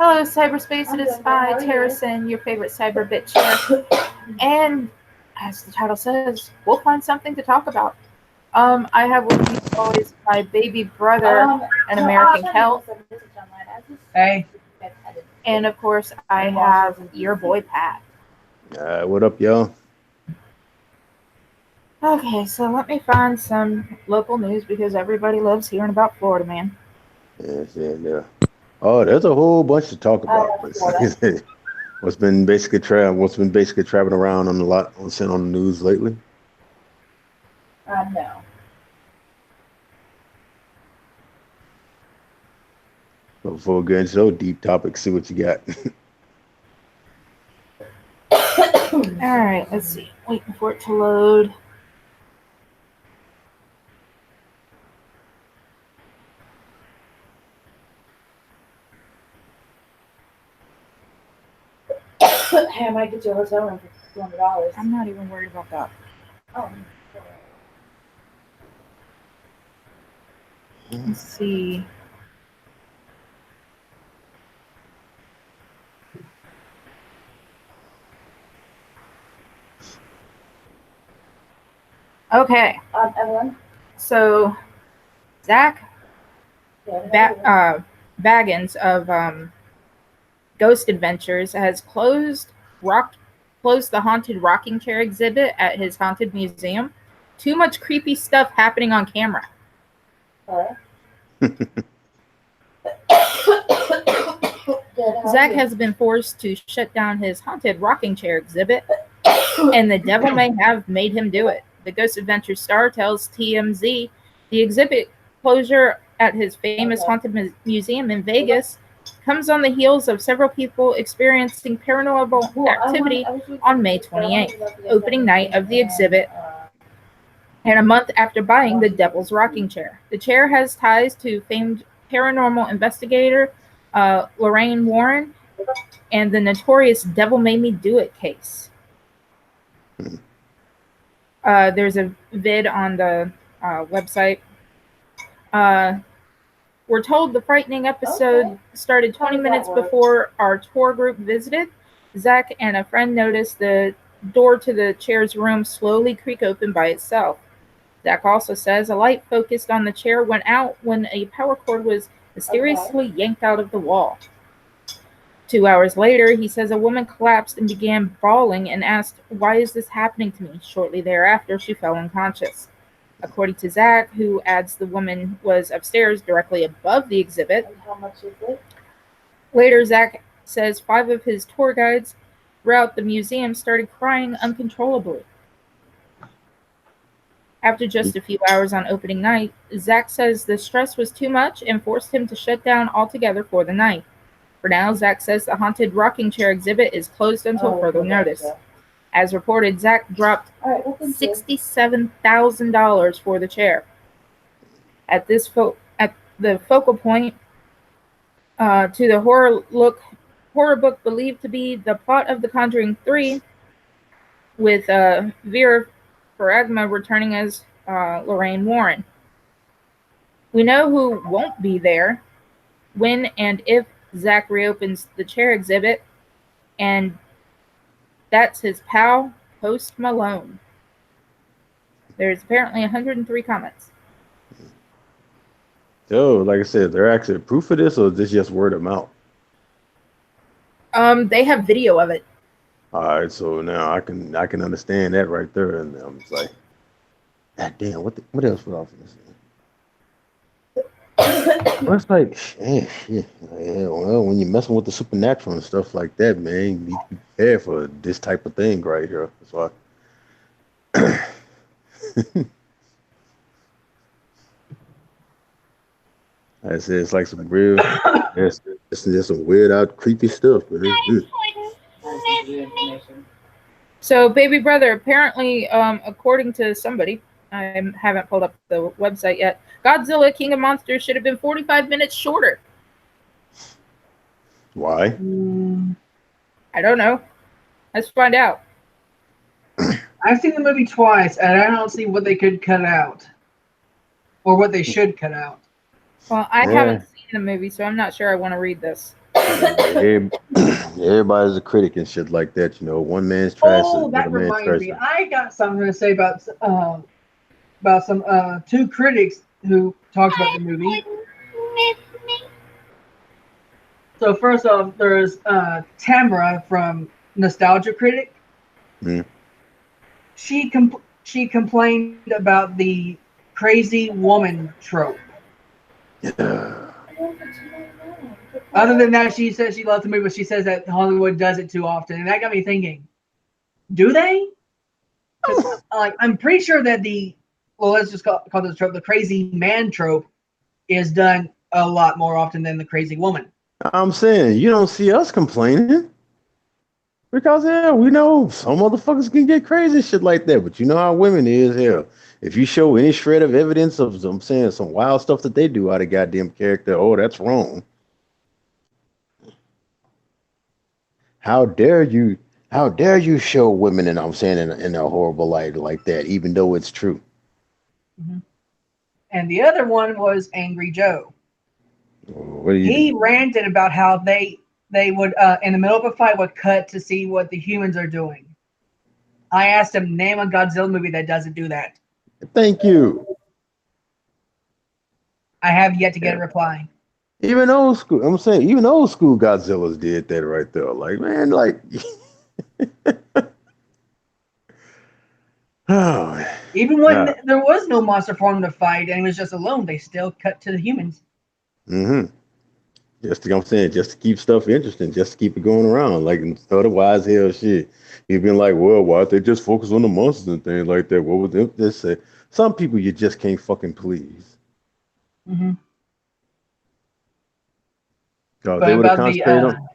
Hello, cyberspace. It is I, Terracin, your favorite cyber bitch here. And as the title says, we'll find something to talk about. I have with me as always my baby brother, an American Celt, Hey. and of course I have your boy Pat. What up, y'all? Okay, so let me find some local news because everybody loves hearing about Florida, man. Yeah. Oh, there's a whole bunch to talk about. What's been basically traveling around on seen on the news lately? No. But before we get into those deep topics, see what you got. Alright, let's see. Waiting for it to load. Hey, I might get you a hotel room for $200. I'm not even worried about that. Oh. Let's see. Okay. Evelyn? So, Zach Baggins of Ghost Adventures has closed the haunted rocking chair exhibit at his haunted museum. Too much creepy stuff happening on camera. Zach has been forced to shut down his haunted rocking chair exhibit, and the devil may have made him do it. The Ghost Adventures star tells TMZ the exhibit closure at his famous haunted museum in Vegas comes on the heels of several people experiencing paranormal activity on May 28th, opening night of the exhibit, and a month after buying the Devil's Rocking Chair. The chair has ties to famed paranormal investigator Lorraine Warren and the notorious Devil Made Me Do It case. There's a vid on the website. We're told the frightening episode started 20 minutes before our tour group visited. Zach and a friend noticed the door to the chair's room slowly creak open by itself. Zach also says a light focused on the chair went out when a power cord was mysteriously yanked out of the wall. 2 hours later, he says a woman collapsed and began bawling and asked, "Why is this happening to me?" Shortly thereafter, she fell unconscious. According to Zach, who adds the woman was upstairs directly above the exhibit. And how much is it? Later, Zach says 5 of his tour guides throughout the museum started crying uncontrollably. After just a few hours on opening night, Zach says the stress was too much and forced him to shut down altogether for the night. For now, Zach says the haunted rocking chair exhibit is closed until further notice. As reported, Zach dropped $67,000 for the chair. At the focal point to the horror book believed to be the plot of The Conjuring 3, with Vera Farmiga returning as Lorraine Warren. We know who won't be there when and if Zach reopens the chair exhibit, and that's his pal, Post Malone. There's apparently 103 comments. So, like I said, there actually proof of this, or is this just word of mouth? They have video of it. All right, so now I can understand that right there, and I'm just like, God damn, what else put off in this? Well, it's like, yeah, well, when you're messing with the supernatural and stuff like that, man, you need to be prepared for this type of thing right here. That's why. I said it's like some real, it's just some weird out, creepy stuff, man. So, baby brother, apparently, according to somebody, I haven't pulled up the website yet, Godzilla King of Monsters should have been 45 minutes shorter. Why? I don't know. Let's find out. I've seen the movie twice, and I don't see what they could cut out. Or what they should cut out. Well, I haven't seen the movie, so I'm not sure I want to read this. Everybody's a critic and shit like that. You know, one man's trash is Oh, another that man's reminds trash. me. I got something to say about some two critics who talked about the movie. So first off, there's Tamara from Nostalgia Critic. Mm. She complained about the crazy woman trope. Yeah. Other than that, she says she loves the movie, but she says that Hollywood does it too often, and that got me thinking: do they? 'Cause, like, I'm pretty sure that let's just call this trope, the crazy man trope, is done a lot more often than the crazy woman. I'm saying you don't see us complaining because we know some motherfuckers can get crazy and shit like that. But you know how women is here. If you show any shred of evidence of some wild stuff that they do out of goddamn character, oh, that's wrong. How dare you? How dare you show women, and I'm saying in a horrible light like that, even though it's true. Mm-hmm. And the other one was Angry Joe. What do you He do? ranted about how they would in the middle of a fight would cut to see what the humans are doing. I asked him, name a Godzilla movie that doesn't do that. Thank you. I have yet to get a reply. Even old school, I'm saying, even old school Godzillas did that right there. Like, man, like, oh, Even when yeah. there was no monster for him to fight and he was just alone, they still cut to the humans. Mm-hmm. I'm saying, just to keep stuff interesting, just to keep it going around. Like, otherwise, hell, shit. You've been like, well, why they just focus on the monsters and things like that? What would they say? Some people you just can't fucking please. Mm-hmm. Cause But they would have about the concentrated on.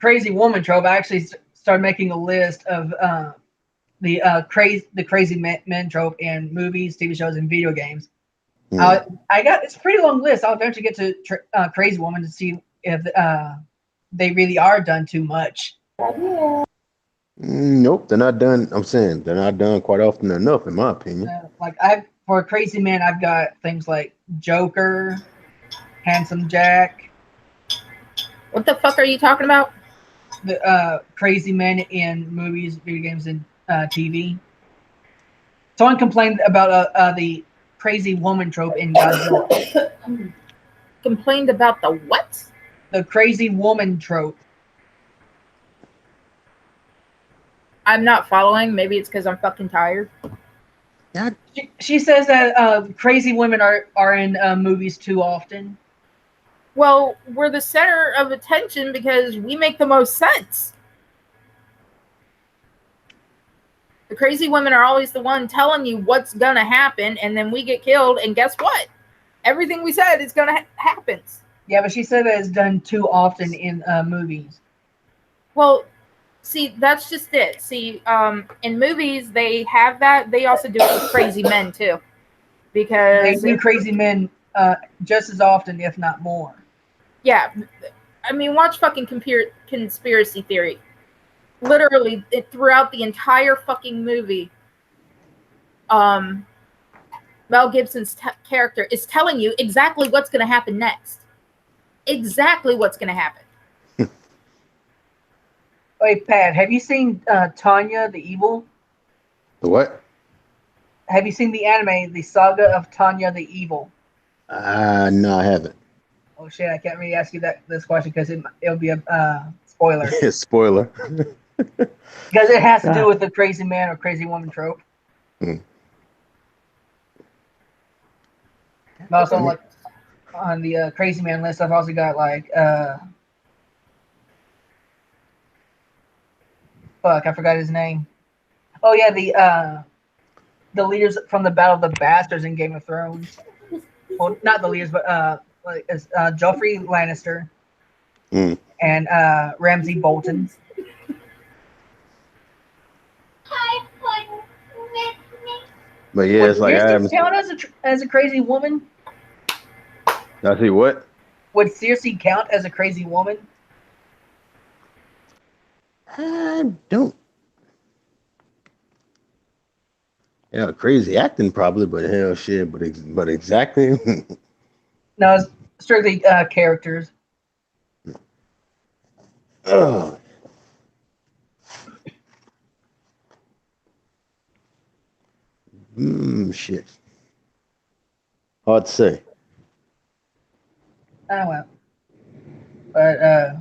crazy woman trope, I actually started making a list of the crazy men trope in movies, TV shows, and video games. It's a pretty long list. I'll eventually get to Crazy Woman to see if they really are done too much. Nope, they're not done. I'm saying they're not done quite often enough, in my opinion. For Crazy Man, I've got things like Joker, Handsome Jack. What the fuck are you talking about? The crazy men in movies, video games, and TV. Someone complained about the crazy woman trope in Godzilla. Complained about the what? The crazy woman trope. I'm not following. Maybe it's because I'm fucking tired. Yeah. She says that crazy women are in movies too often. Well, we're the center of attention because we make the most sense. The crazy women are always the one telling you what's gonna happen, and then we get killed. And guess what? Everything we said is gonna happen. Yeah, but she said that it's done too often in movies. Well, see, that's just it. See, in movies they have that. They also do it with crazy men too, because they do crazy men just as often, if not more. Yeah, I mean, watch fucking Conspiracy Theory. Literally, throughout the entire fucking movie, Mel Gibson's character is telling you exactly what's going to happen next. Exactly what's going to happen. Wait, Pat, have you seen Tanya the Evil? The what? Have you seen the anime, The Saga of Tanya the Evil? No, I haven't. Oh shit, I can't really ask you this question because it'll be a spoiler. Spoiler. Because it has to do with the crazy man or crazy woman trope. Also, like on the crazy man list, I've also got like fuck, I forgot his name. Oh yeah, the leaders from the Battle of the Bastards in Game of Thrones. Well, not the leaders, but Joffrey Lannister and Ramsay Bolton. But yeah, it's like I haven't. Count as a crazy woman? I see what? Would Cersei count as a crazy woman? I don't. Yeah, crazy acting probably, but hell shit. But exactly. No, it's strictly characters. Ugh. Shit. Hard to say. Oh well. But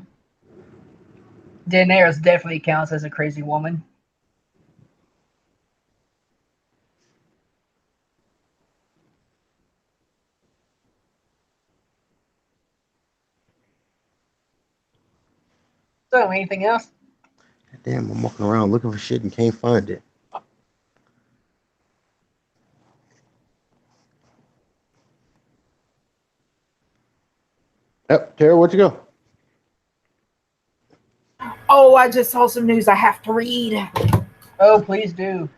Daenerys definitely counts as a crazy woman. So, anything else? Damn, I'm walking around looking for shit and can't find it. Yep, Tara, where'd you go? Oh, I just saw some news I have to read. Oh, please do.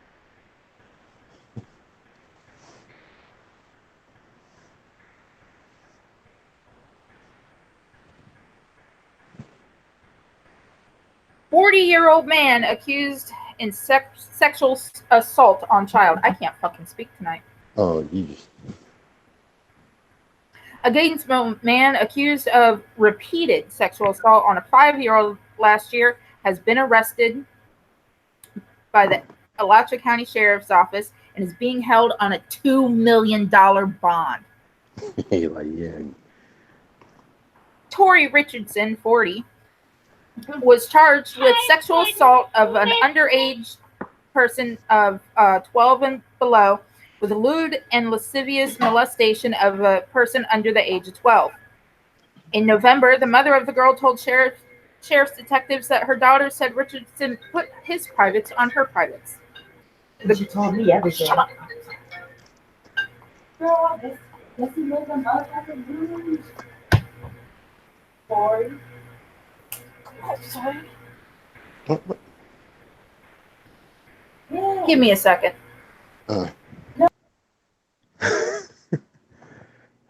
"40-year-old man accused in sexual assault on child." I can't fucking speak tonight. Oh, you just. A Gainesville man accused of repeated sexual assault on a 5-year-old last year has been arrested by the Alachua County Sheriff's Office and is being held on a $2 million bond. Like, yeah. Tori Richardson, 40, was charged with sexual assault of an underage person of 12 and below, with lewd and lascivious molestation of a person under the age of 12. In November, the mother of the girl told sheriff's detectives that her daughter said Richardson put his privates on her privates. She told me everything. Shut up. Girl, this is what the motherfucking news. Sorry. Oh, sorry. What? Yeah. Give me a second.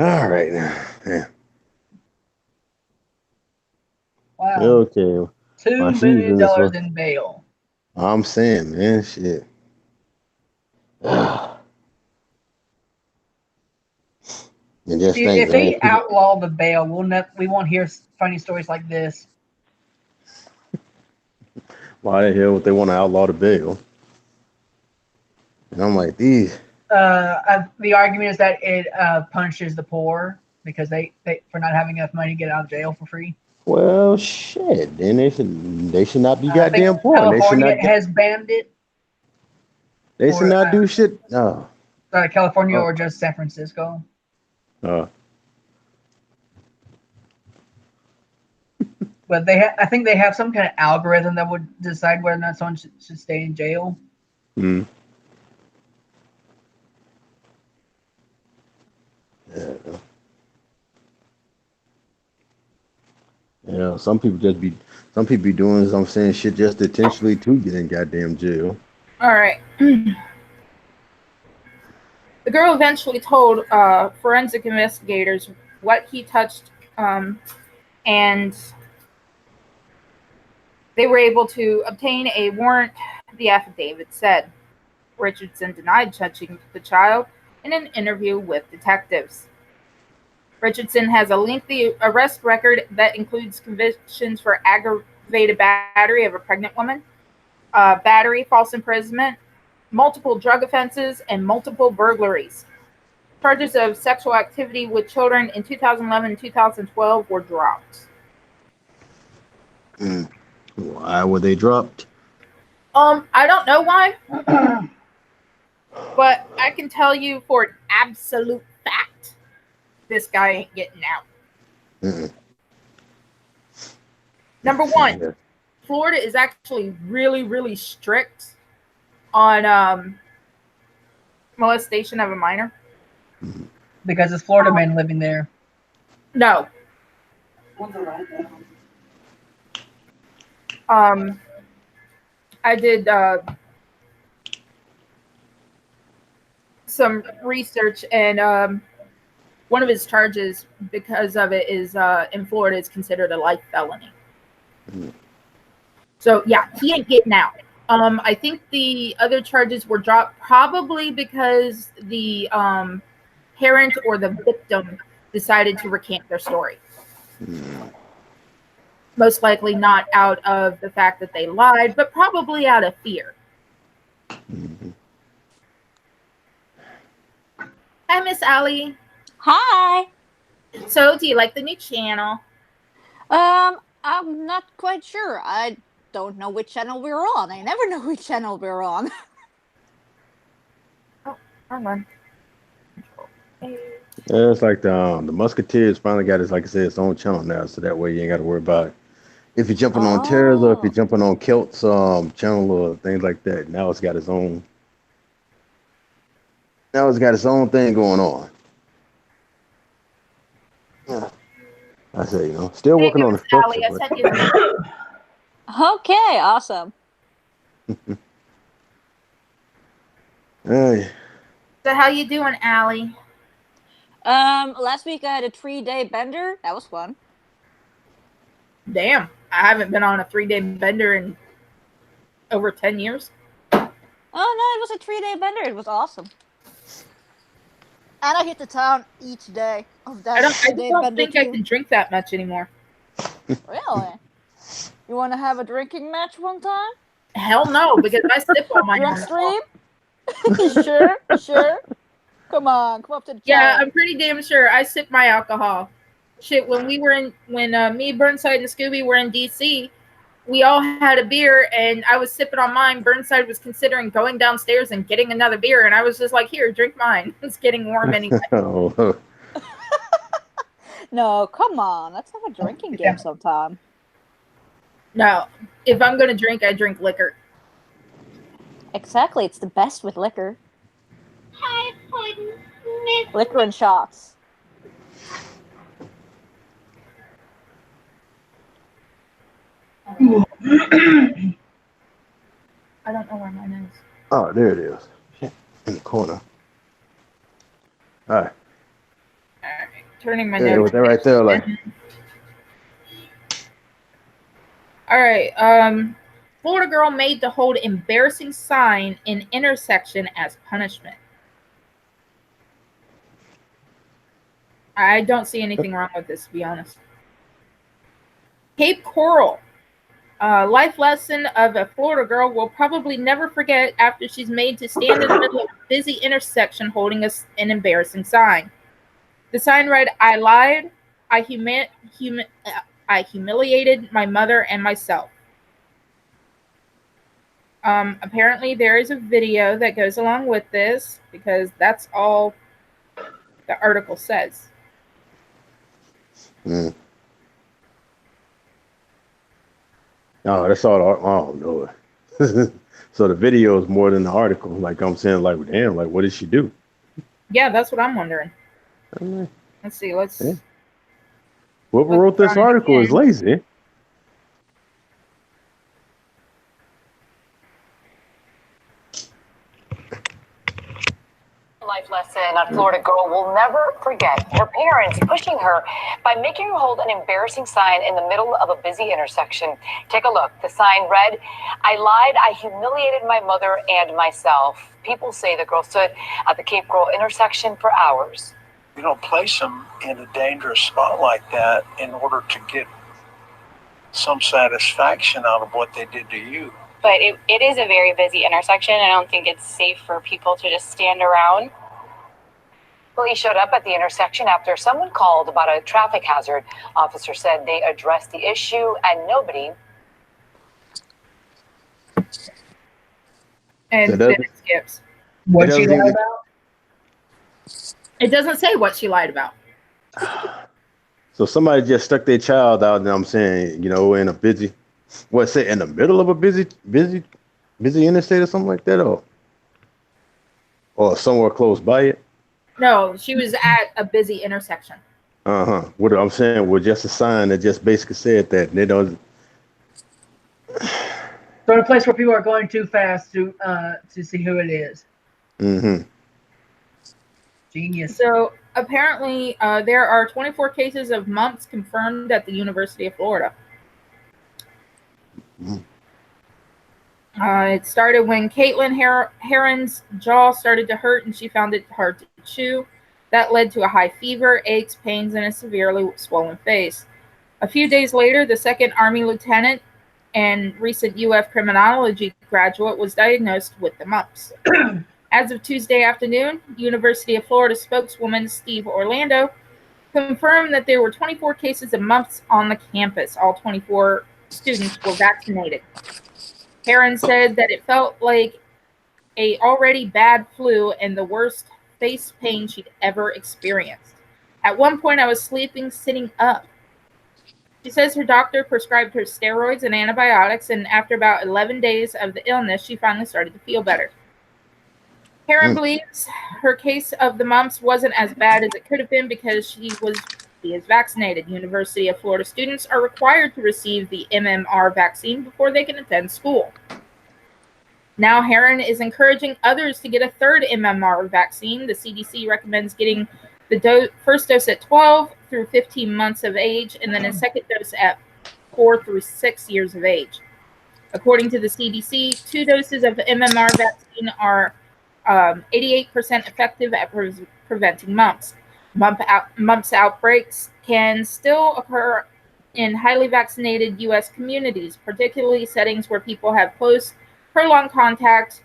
All right now. Yeah. Wow. Okay. My $2 million season's in bail. I'm saying, man, shit. And just think, If man, they outlaw the bail, we won't hear funny stories like this. why the hell would they want to outlaw the bail? And I'm like, these. The argument is that it punishes the poor because they for not having enough money to get out of jail for free. Well, shit. Then they should not be I goddamn think poor. California has banned it. They should not do shit. No. California or just San Francisco. But I think they have some kind of algorithm that would decide whether or not someone should stay in jail. Hmm. Yeah. Yeah. Some people be doing, as I'm saying, shit just intentionally to get in goddamn jail. All right. The girl eventually told forensic investigators what he touched, and they were able to obtain a warrant, the affidavit said. Richardson denied touching the child in an interview with detectives. Richardson has a lengthy arrest record that includes convictions for aggravated battery of a pregnant woman, battery, false imprisonment, multiple drug offenses, and multiple burglaries. Charges of sexual activity with children in 2011 and 2012 were dropped. Why were they dropped? I don't know why, but I can tell you for an absolute fact, this guy ain't getting out. Mm-mm. Number one, Yeah. Florida is actually really, really strict on molestation of a minor. Because it's Florida men living there. No. I did some research, and one of his charges, because of it, is in Florida is considered a life felony. So yeah, he ain't getting out. I think the other charges were dropped probably because the parent or the victim decided to recant their story. Most likely not out of the fact that they lied, but probably out of fear. Mhm. Hi, Miss Allie. Hi. So, do you like the new channel? I'm not quite sure. I don't know which channel we're on. I never know which channel we're on. Hold on. Yeah, it's like the Musketeers finally got his, like I said, its own channel now, so that way you ain't got to worry about if you're jumping on Terrors or if you're Oh. jumping on Kelt's channel or things like that. Now it's got its own. Now it's got its own thing going on. Yeah, I say, still Thank working you, on the Miss structure, Allie. I but sent you the Okay, awesome. hey, So, how you doing, Allie? Last week I had a 3-day bender. That was fun. Damn, I haven't been on a 3-day bender in over 10 years. Oh no, it was a 3-day bender. It was awesome. And I hit the town each day of that I just 3-day don't bender think I too. can drink that much anymore. Really? You want to have a drinking match one time? Hell no, because I sip all my Drunk alcohol. stream? Sure. Come up to the Yeah, challenge. I'm pretty damn sure I sip my alcohol. Shit, when me, Burnside, and Scooby were in DC, we all had a beer, and I was sipping on mine. Burnside was considering going downstairs and getting another beer, and I was just like, "Here, drink mine. It's getting warm anyway." oh, No, come on. Let's have a drinking game sometime. No, if I'm gonna drink, I drink liquor. Exactly, it's the best with liquor. Liquor and shots. I don't know where mine is. oh, there it is, in the corner. All right, All right, turning my yeah, with that right there, like. All right. Florida girl made to hold embarrassing sign in intersection as punishment. I don't see anything wrong with this, to be honest. Cape Coral. Life lesson of a Florida girl will probably never forget after she's made to stand in the middle of a busy intersection holding an embarrassing sign. The sign read, "I lied. I humiliated my mother and myself." Apparently there is a video that goes along with this because that's all the article says. Mm. Oh, that's all. Oh no. So the video is more than the article. Like I'm saying, like damn, like what did she do? Yeah, that's what I'm wondering. Yeah. Let's see. Let's. Yeah. Whoever Let's wrote this try it article is again. lazy. Life lesson a Florida girl will never forget. Her parents pushing her by making her hold an embarrassing sign in the middle of a busy intersection. Take a look. The sign read, "I lied. I humiliated my mother and myself." People say the girl stood at the Cape Coral intersection for hours. You don't place them in a dangerous spot like that in order to get some satisfaction out of what they did to you. But it is a very busy intersection. I don't think it's safe for people to just stand around. Police showed up at the intersection after someone called about a traffic hazard. Officers said they addressed the issue and nobody. And So then that- it skips. What It she doesn't lied even- about? It doesn't say what she lied about. So somebody just stuck their child out, and I'm saying, in a busy, say in the middle of a busy interstate or something like that, or somewhere close by it. No, she was at a busy intersection. What I'm saying was just a sign that just basically said that. And they don't. So in a place where people are going too fast to see who it is. Mm-hmm. Genius. So apparently, there are 24 cases of mumps confirmed at the University of Florida. It started when Caitlin Heron's jaw started to hurt and she found it hard to chew. That led to a high fever, aches, pains, and a severely swollen face. A few days later, the second Army lieutenant and recent UF criminology graduate was diagnosed with the mumps. As of Tuesday afternoon, University of Florida spokeswoman Steve Orlando confirmed that there were 24 cases of mumps on the campus. All 24 students were vaccinated. Heron said that it felt like a already bad flu and the worst face pain she'd ever experienced. At one point, I was sleeping sitting up. She says her doctor prescribed her steroids and antibiotics, and after about 11 days of the illness, she finally started to feel better. Heron believes her case of the mumps wasn't as bad as it could have been because she is vaccinated. University of Florida students are required to receive the MMR vaccine before they can attend school. Now, Heron is encouraging others to get a third MMR vaccine. The CDC recommends getting the first dose at 12 through 15 months of age, and then a second dose at 4 through 6 years of age. According to the CDC, 2 doses of MMR vaccine are 88% effective at preventing mumps. Mumps outbreaks can still occur in highly vaccinated U.S. communities, particularly settings where people have close, prolonged contact,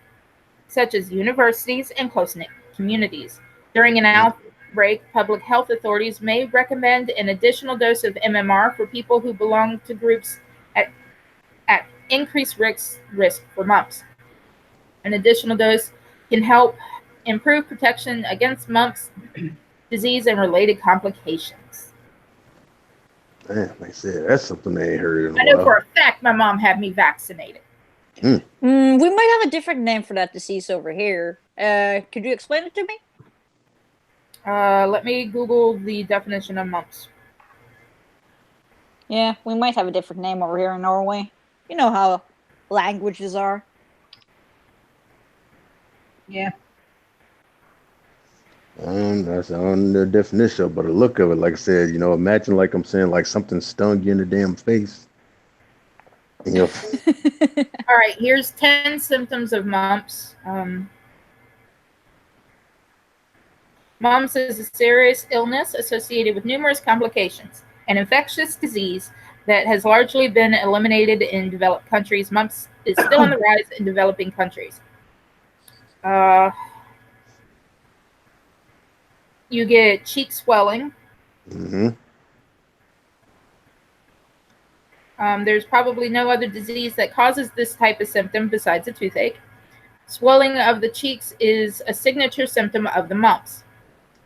such as universities and close-knit communities. During an outbreak, public health authorities may recommend an additional dose of MMR for people who belong to groups at increased risk for mumps. An additional dose can help improve protection against mumps, disease, and related complications. Man, like I said, that's something they ain't heard in a I know while. for a fact my mom had me vaccinated. We might have a different name for that disease over here. Could you explain it to me? Let me Google the definition of mumps. Yeah, we might have a different name over here in Norway. You know how languages are. Yeah. That's on the definition, but the look of it, like I said, imagine like I'm saying, like something stung you in the damn face. All right, here's 10 symptoms of mumps. Mumps is a serious illness associated with numerous complications. An infectious disease that has largely been eliminated in developed countries. Mumps is still on the rise in developing countries. You get cheek swelling. There's probably no other disease that causes this type of symptom besides a toothache. Swelling of the cheeks is a signature symptom of the mumps.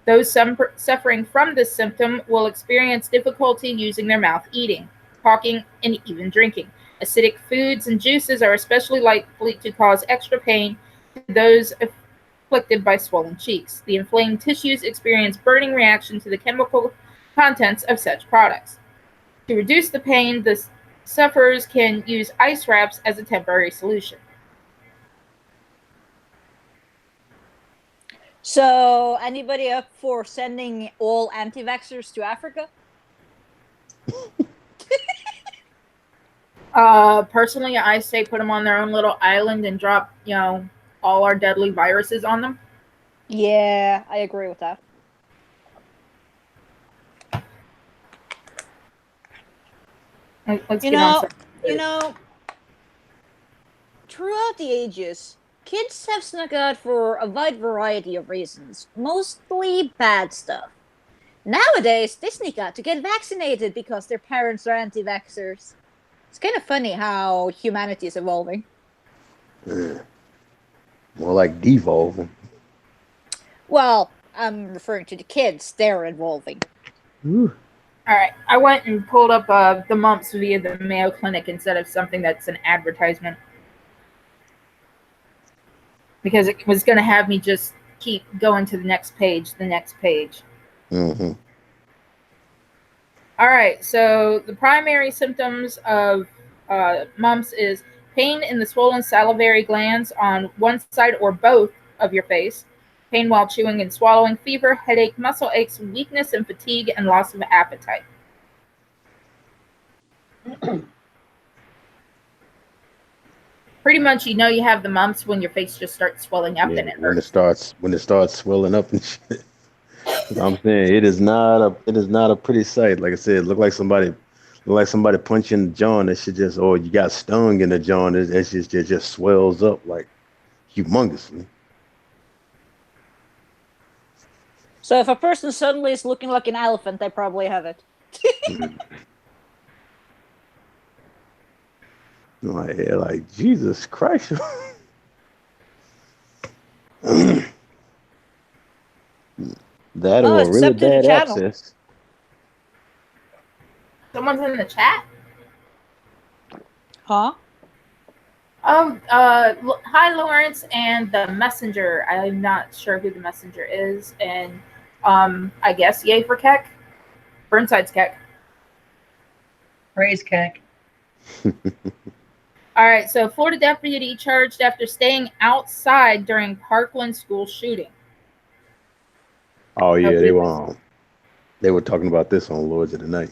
Those suffering from this symptom will experience difficulty using their mouth, eating, talking, and even drinking. Acidic foods and juices are especially likely to cause extra pain to those afflicted by swollen cheeks. The inflamed tissues experience burning reaction to the chemical contents of such products. To reduce the pain, the sufferers can use ice wraps as a temporary solution. So, anybody up for sending all anti-vaxxers to Africa? Personally, I say put them on their own little island and drop, all our deadly viruses on them. Yeah, I agree with that. Let's throughout the ages, kids have snuck out for a wide variety of reasons, mostly bad stuff. Nowadays, they sneak out to get vaccinated because their parents are anti-vaxxers. It's kind of funny how humanity is evolving. More like devolving. Well, I'm referring to the kids. They're evolving. Ooh. All right, I went and pulled up the mumps via the Mayo Clinic instead of something that's an advertisement. Because it was going to have me just keep going to the next page. Mm-hmm. All right, so the primary symptoms of mumps is pain in the swollen salivary glands on one side or both of your face, pain while chewing and swallowing, fever, headache, muscle aches, weakness and fatigue, and loss of appetite. Pretty much, you have the mumps when your face just starts swelling up and it hurts. When it starts swelling up and shit. I'm saying it is not a pretty sight. Like I said, it looked like somebody Like somebody punch you in the jaw, and that shit just, or you got stung in the jaw, and it just swells up like humongously. So if a person suddenly is looking like an elephant, they probably have it. Like Jesus Christ. That Oh, or it's really sub to the bad channel. access. Someone's in the chat. Huh? Oh, hi Lawrence and the messenger. I'm not sure who the messenger is, and I guess yay for Keck. Burnside's Keck. Praise Keck. All right, so Florida deputy charged after staying outside during Parkland school shooting. Oh yeah, Okay. they were talking about this on Lords of the Night.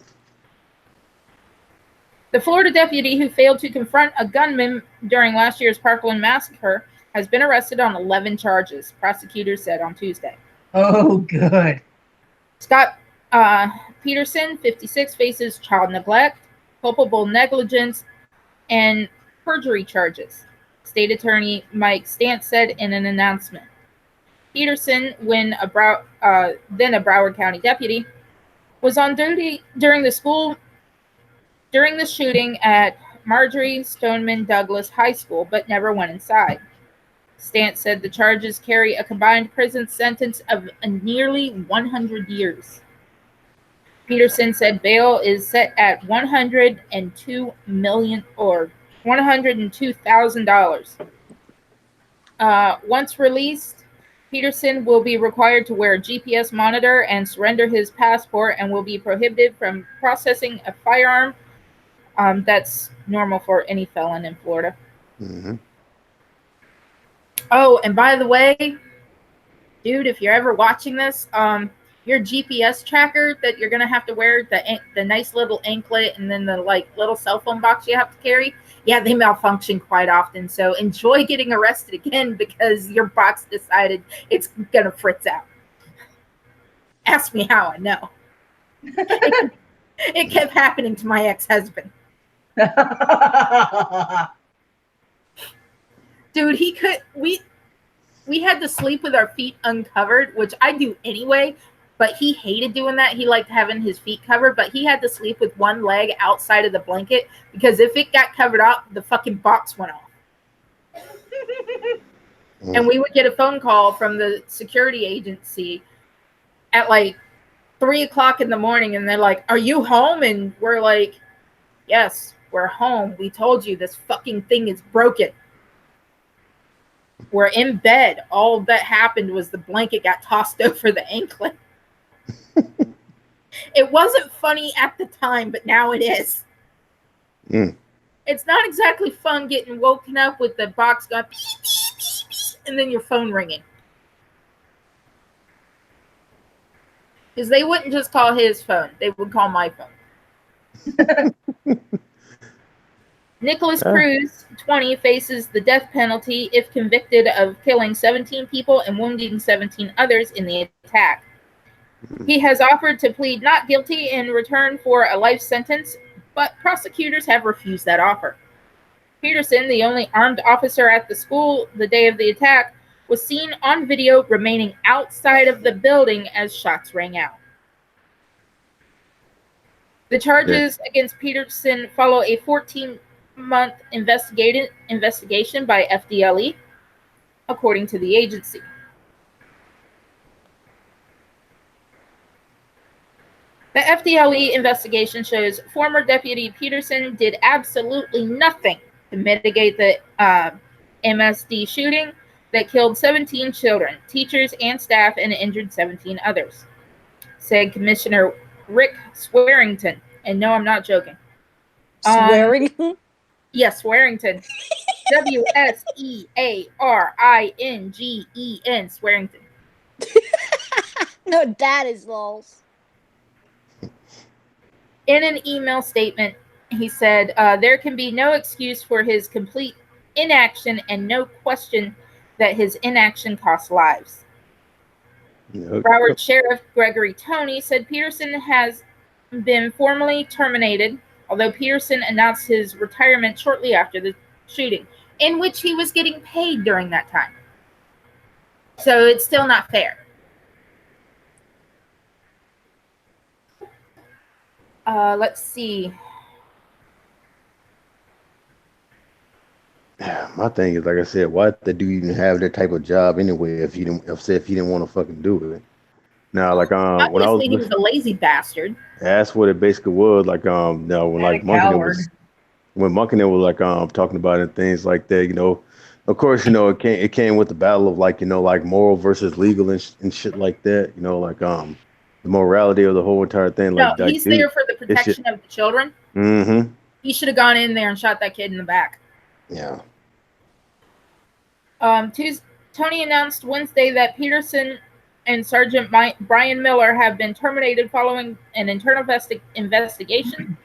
The Florida deputy who failed to confront a gunman during last year's Parkland massacre has been arrested on 11 charges, prosecutors said on Tuesday. Oh, good. Scott Peterson, 56, faces child neglect, culpable negligence, and perjury charges, State Attorney Mike Stantz said in an announcement. Peterson, then a Broward County deputy, was on duty during the shooting at Marjorie Stoneman Douglas High School, but never went inside. Stantz said the charges carry a combined prison sentence of nearly 100 years. Peterson said bail is set at $102,000. Once released, Peterson will be required to wear a GPS monitor and surrender his passport, and will be prohibited from processing a firearm. That's normal for any felon in Florida. Mm-hmm. Oh, and by the way, dude, if you're ever watching this, your GPS tracker that you're gonna have to wear, the nice little anklet, and then the little cell phone box you have to carry, yeah, they malfunction quite often. So enjoy getting arrested again because your box decided it's gonna fritz out. Ask me how I know. It kept happening to my ex-husband. Dude, we had to sleep with our feet uncovered, which I do anyway, but he hated doing that. He liked having his feet covered, but he had to sleep with one leg outside of the blanket because if it got covered up, the fucking box went off. And we would get a phone call from the security agency at 3:00 in the morning, and they're like, "Are you home?" And we're like, "Yes, we're home. We told you this fucking thing is broken. We're in bed. All that happened was the blanket got tossed over the anklet." It wasn't funny at the time, but now it is. It's not exactly fun getting woken up with the box going beep, beep, beep, beep, and then your phone ringing. Because they wouldn't just call his phone. They would call my phone. Nicholas Cruz, 20, faces the death penalty if convicted of killing 17 people and wounding 17 others in the attack. He has offered to plead not guilty in return for a life sentence, but prosecutors have refused that offer. Peterson, the only armed officer at the school the day of the attack, was seen on video remaining outside of the building as shots rang out. The charges against Peterson follow a 14-month investigation by FDLE, according to the agency. The FDLE investigation shows former Deputy Peterson did absolutely nothing to mitigate the MSD shooting that killed 17 children, teachers, and staff, and injured 17 others, said Commissioner Rick Swearington. And no, I'm not joking. Swearington? Yes, Swearington. Swearingen, Swearington. No, that is lols. In an email statement, he said, there can be no excuse for his complete inaction and no question that his inaction cost lives. Broward Sheriff Gregory Toney said Peterson has been formally terminated although Peterson announced his retirement shortly after the shooting, in which he was getting paid during that time. So it's still not fair. Let's see. My thing is, like I said, why did you even have that type of job anyway if you didn't want to fucking do it? Now, like when I was Obviously, he was a lazy bastard. that's what it basically was. Like now when like Monkenet was like talking about it and things like that, you know, of course, you know, it came with the battle of like, you know, like moral versus legal and shit like that, you know, like the morality of the whole entire thing. No, Like he's there for the protection of the children. Mm-hmm. He should have gone in there and shot that kid in the back. Yeah. Tony announced Wednesday that Peterson and Sergeant Brian Miller have been terminated following an internal investigation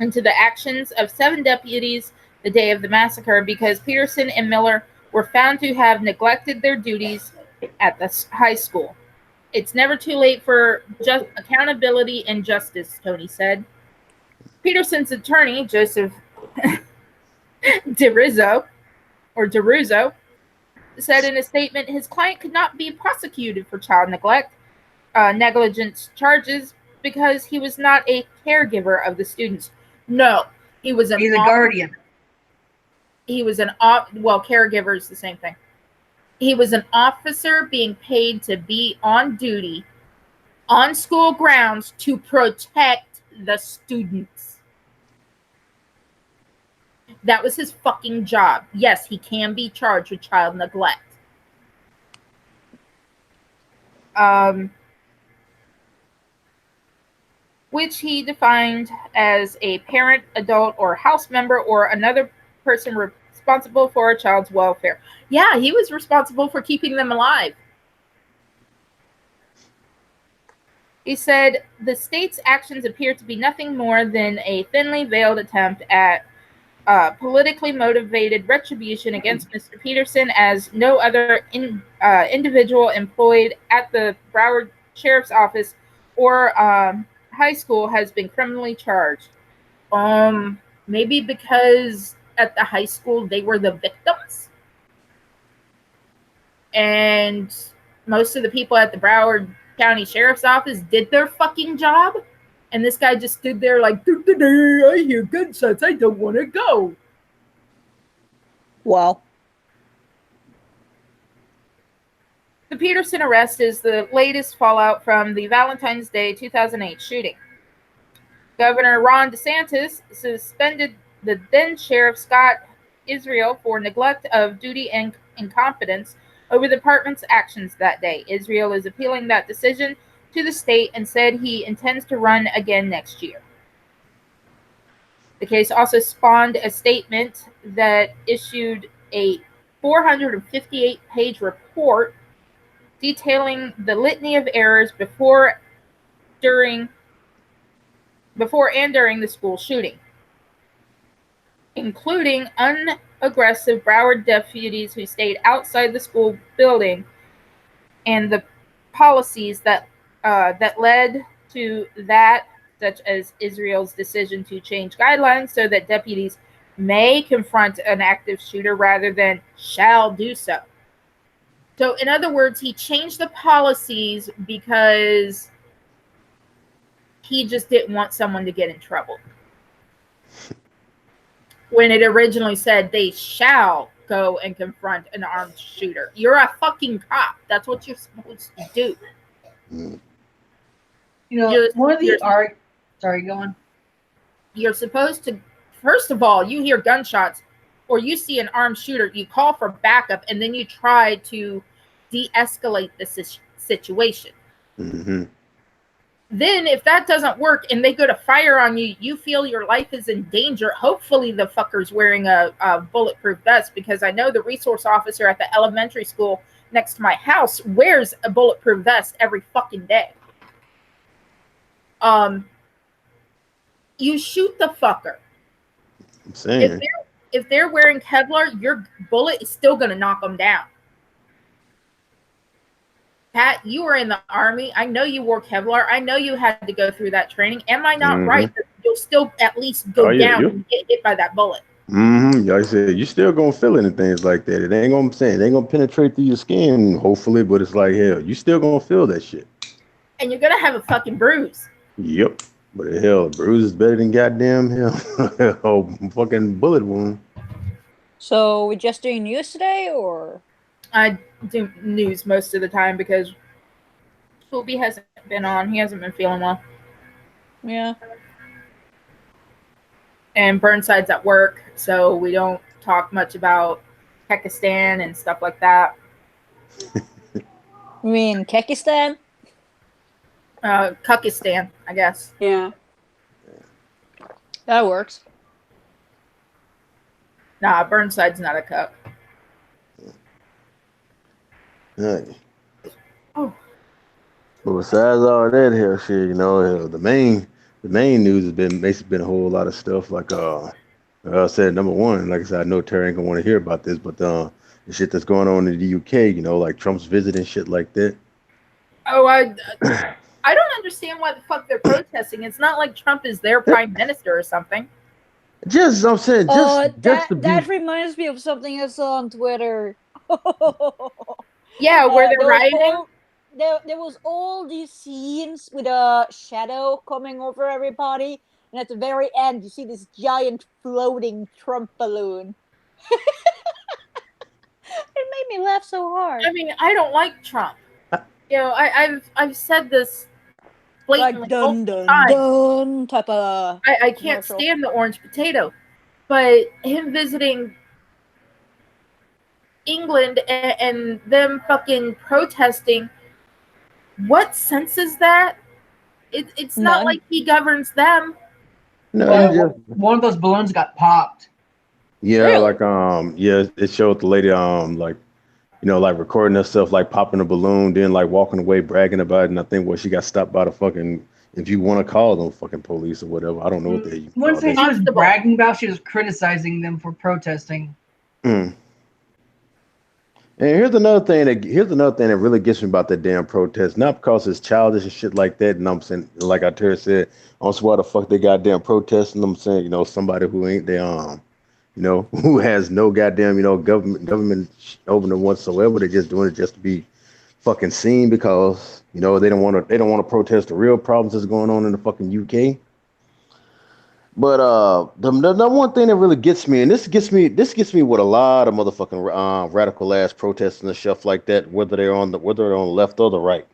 into the actions of 7 deputies the day of the massacre because Peterson and Miller were found to have neglected their duties at the high school. It's never too late for just accountability and justice, Tony said. Peterson's attorney, Joseph DeRuzzo, said in a statement his client could not be prosecuted for child neglect, negligence charges because he was not a caregiver of the students. No, he's a guardian. He was caregiver is the same thing. He was an officer being paid to be on duty on school grounds to protect the students. That was his fucking job. Yes, he can be charged with child neglect. Which he defined as a parent, adult, or house member, or another person responsible for a child's welfare. Yeah, he was responsible for keeping them alive. He said, the state's actions appear to be nothing more than a thinly veiled attempt at politically motivated retribution against Mr. Peterson, as no other individual employed at the Broward Sheriff's Office or high school has been criminally charged. Maybe because at the high school they were the victims, and most of the people at the Broward County Sheriff's Office did their fucking job. And this guy just stood there like, I hear gunshots, I don't want to go. Wow. The Peterson arrest is the latest fallout from the Valentine's Day 2008 shooting. Governor Ron DeSantis suspended the then Sheriff Scott Israel for neglect of duty and incompetence over the department's actions that day. Israel is appealing that decision to the state and said he intends to run again next year. The case also spawned a statement that issued a 458-page report detailing the litany of errors before and during the school shooting, including unaggressive Broward deputies who stayed outside the school building and the policies that led to that, such as Israel's decision to change guidelines so that deputies may confront an active shooter rather than shall do so. So, in other words, he changed the policies because he just didn't want someone to get in trouble. When it originally said they shall go and confront an armed shooter. You're a fucking cop. That's what you're supposed to do. You know, one of the sorry, go on. You're supposed to, first of all, you hear gunshots or you see an armed shooter, you call for backup, and then you try to de-escalate the situation. Mm-hmm. Then if that doesn't work and they go to fire on you, you feel your life is in danger. Hopefully the fucker's wearing a bulletproof vest, because I know the resource officer at the elementary school next to my house wears a bulletproof vest every fucking day. You shoot the fucker. I'm saying. If they're wearing Kevlar, your bullet is still going to knock them down. Pat, you were in the Army. I know you wore Kevlar. I know you had to go through that training. Am I not right that you'll still at least go Oh, yeah, down you- and get hit by that bullet. Mm-hmm. Like I said, you still gonna feel it and things like that. It ain't gonna say it ain't gonna penetrate through your skin, hopefully, but it's like hell, you still gonna feel that shit. And you're gonna have a fucking bruise. Yep. But hell, a bruise is better than goddamn hell. Oh, fucking bullet wound. So we're just doing news today, or I do news most of the time because Spoopy hasn't been on. He hasn't been feeling well. yeah? And Burnside's at work, so we don't talk much about Pakistan and stuff like that. You mean Kekistan? Kukistan, I guess. Yeah. That works. Nah, Burnside's not a cuck. Hey. Oh. But besides all that hell shit, you know, hell, the main news has been basically been a whole lot of stuff. Like I said, number one, like I said, I know Terry ain't gonna want to hear about this, but the shit that's going on in the UK, you know, like Trump's visit and shit like that. Oh, I don't understand why the fuck they're protesting. It's not like Trump is their prime minister or something. Just I'm saying, just to be that reminds me of something I saw on Twitter. Yeah, where they're rioting. There was all these scenes with a shadow coming over everybody, and at the very end, you see this giant floating Trump balloon. It made me laugh so hard. I mean, I don't like Trump. You know, I've said this blatantly Like dun multiple dun times. dun type of. I can't commercial. stand the orange potato, but him visiting England and them fucking protesting, what sense is that? It's not None. like he governs them. no, Well, just one of those balloons got popped. yeah, Really? like yeah, it showed the lady like you know, like recording herself like popping a balloon, then like walking away bragging about it, and I think she got stopped by the fucking, if you want to call them fucking police or whatever. I don't know what they I wouldn't say call she was Constable. bragging about. She was criticizing them for protesting. that. And here's another thing that really gets me about that damn protest. Not because it's childish and shit like that. And I'm saying, like I said, I don't see why the fuck they goddamn protesting. I'm saying, you know, somebody who ain't they you know, who has no goddamn, you know, government opening whatsoever. They're just doing it just to be fucking seen because, you know, they don't want to protest the real problems that's going on in the fucking UK. But the one thing that really gets me, and this gets me with a lot of motherfucking radical ass protesters and stuff like that, whether they're on the left or the right.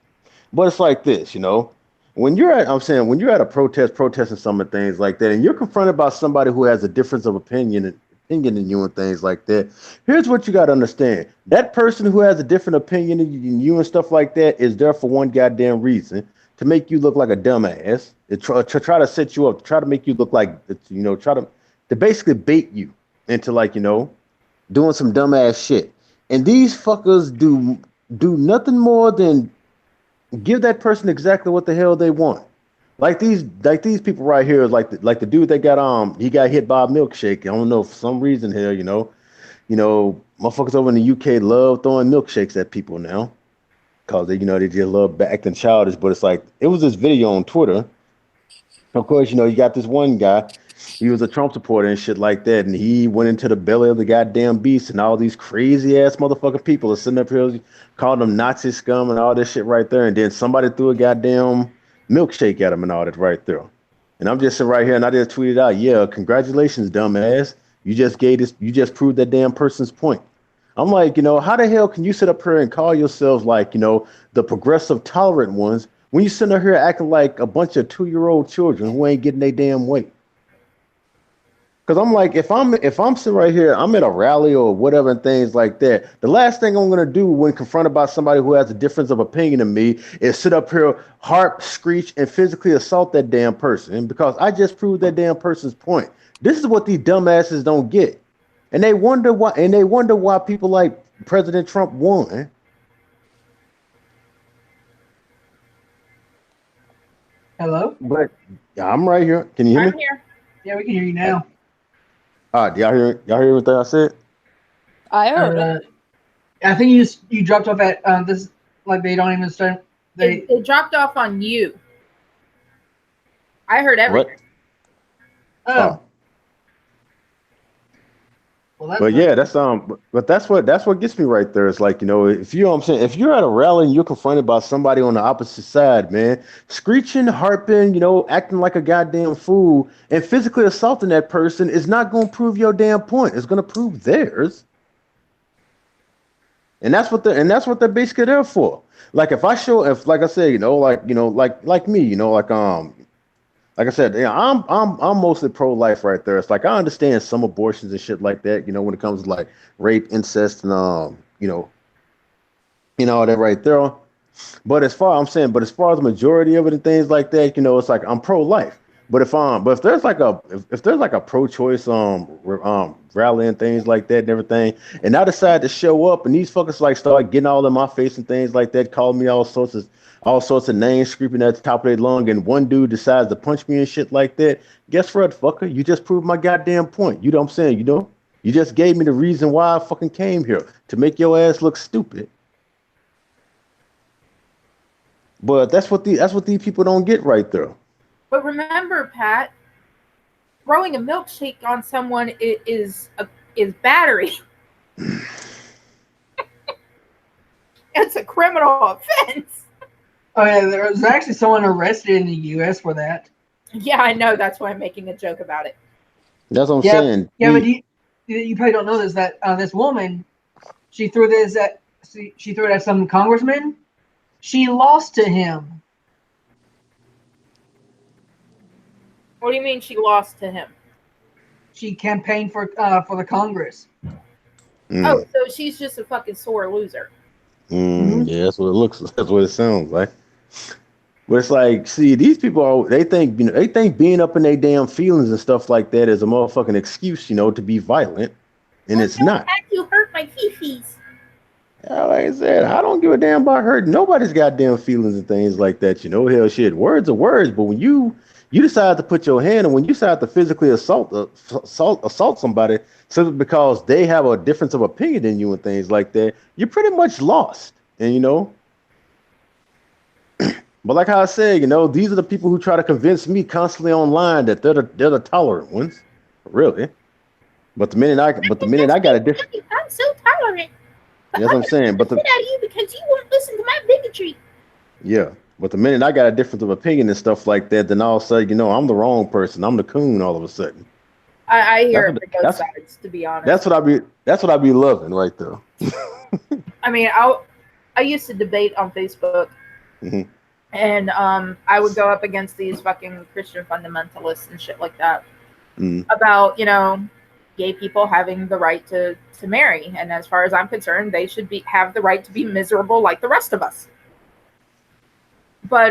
But it's like this, you know, when you're at a protest, protesting some of the things like that, and you're confronted by somebody who has a difference of opinion than you and things like that. Here's what you got to understand: that person who has a different opinion than you and stuff like that is there for one goddamn reason. To make you look like a dumbass, to try to set you up, to try to make you look like, you know, try to basically bait you into, like, you know, doing some dumbass shit. And these fuckers do nothing more than give that person exactly what the hell they want. Like these people right here, like the dude that got he got hit by a milkshake. I don't know, for some reason here, you know, motherfuckers over in the UK love throwing milkshakes at people now. Cause they, you know, they just love acting childish, but it's like it was this video on Twitter. Of course, you know, you got this one guy, he was a Trump supporter and shit like that, and he went into the belly of the goddamn beast, and all these crazy ass motherfucking people are sitting up here calling them Nazi scum and all this shit right there, and then somebody threw a goddamn milkshake at him and all that right there. And I'm just sitting right here, and I just tweeted out, yeah, congratulations, dumbass, you just proved that damn person's point. I'm like, you know, how the hell can you sit up here and call yourselves like, you know, the progressive tolerant ones when you sit up here acting like a bunch of 2-year-old children who ain't getting their damn way? Because I'm like, if I'm sitting right here, I'm at a rally or whatever and things like that, the last thing I'm going to do when confronted by somebody who has a difference of opinion than me is sit up here, harp, screech, and physically assault that damn person. And because I just proved that damn person's point. This is what these dumbasses don't get. And they wonder why people like President Trump won. Hello? But yeah, I'm right here. Can you hear I'm me? here. Yeah, we can hear you now. Do y'all hear everything I said? I heard it. I think you dropped off at this, like they don't even start. It dropped off on you. I heard everything. Oh, well, that's But yeah, that's what gets me right there. It's like, if you know what I'm saying, if you're at a rally and you're confronted by somebody on the opposite side, man, screeching, harping, acting like a goddamn fool and physically assaulting that person is not going to prove your damn point. It's going to prove theirs. And that's what they're basically there for. Like if like I said, like me, like I said, I'm mostly pro-life right there. It's like I understand some abortions and shit like that, when it comes to like rape, incest, and all that right there. But as far as the majority of it and things like that, it's like I'm pro-life. But if there's like a pro-choice rally and things like that and everything, and I decide to show up and these fuckers like start getting all in my face and things like that, calling me all sorts of names, screaming at the top of their lung, and one dude decides to punch me and shit like that, guess what, fucker? You just proved my goddamn point. You know what I'm saying? You just gave me the reason why I fucking came here, to make your ass look stupid. But that's what these people don't get right there. But remember, Pat, throwing a milkshake on someone is battery. It's a criminal offense. Oh yeah, there was actually someone arrested in the U.S. for that. Yeah, I know. That's why I'm making a joke about it. That's what I'm saying. Yeah, but you probably don't know this, that this woman, she threw it at some congressman. She lost to him. What do you mean she lost to him? She campaigned for the Congress. Oh, so she's just a fucking sore loser. Yeah, that's what it looks. That's what it sounds like. But it's like, see, these people they think being up in their damn feelings and stuff like that is a motherfucking excuse, to be violent, and it's not. You hurt my fifis. Yeah, like I said, I don't give a damn about hurting nobody's goddamn feelings and things like that. Hell, shit, words are words, but when you decide to put your hand, and when you decide to physically assault somebody simply because they have a difference of opinion than you and things like that, you're pretty much lost. And but like how I said, these are the people who try to convince me constantly online that they're the tolerant ones, really. But the minute I got a different, I'm so tolerant. That's what I'm saying. But out of you because you won't listen to my bigotry. Yeah, but the minute I got a difference of opinion and stuff like that, then all of a sudden, I'm the wrong person. I'm the coon all of a sudden. I hear it from both sides, to be honest. That's what I be loving right there. I mean, I used to debate on Facebook, and I would go up against these fucking Christian fundamentalists and shit like that about, gay people having the right to marry, and as far as I'm concerned, they should have the right to be miserable like the rest of us. But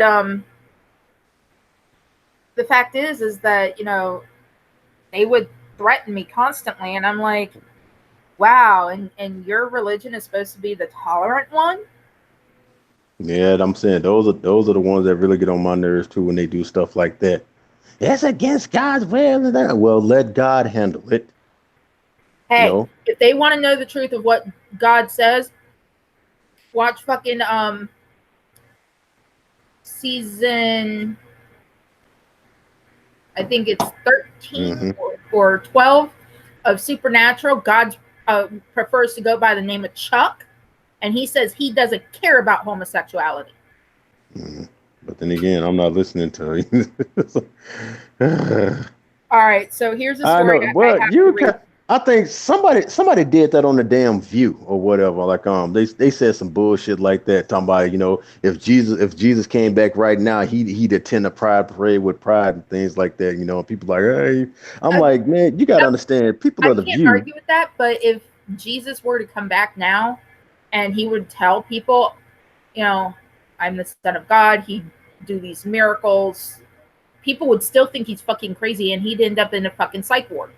the fact is that they would threaten me constantly, and I'm like, wow, and your religion is supposed to be the tolerant one? Yeah, I'm saying those are the ones that really get on my nerves too when they do stuff like that. It's against God's will. Well, let God handle it. Hey, if they want to know the truth of what God says, watch fucking season, I think it's 13 or 12 of Supernatural. God prefers to go by the name of Chuck, and he says he doesn't care about homosexuality. But then again, I'm not listening to you. All right, so here's a story. I know. Well, I think somebody did that on the damn View or whatever. Like they said some bullshit like that, talking about if Jesus came back right now, he'd attend a pride parade with pride and things like that. And people like, hey, I'm like, man, you gotta understand, people are the View. I can't argue with that, but if Jesus were to come back now, and he would tell people, I'm the Son of God, he'd do these miracles, people would still think he's fucking crazy, and he'd end up in a fucking psych ward.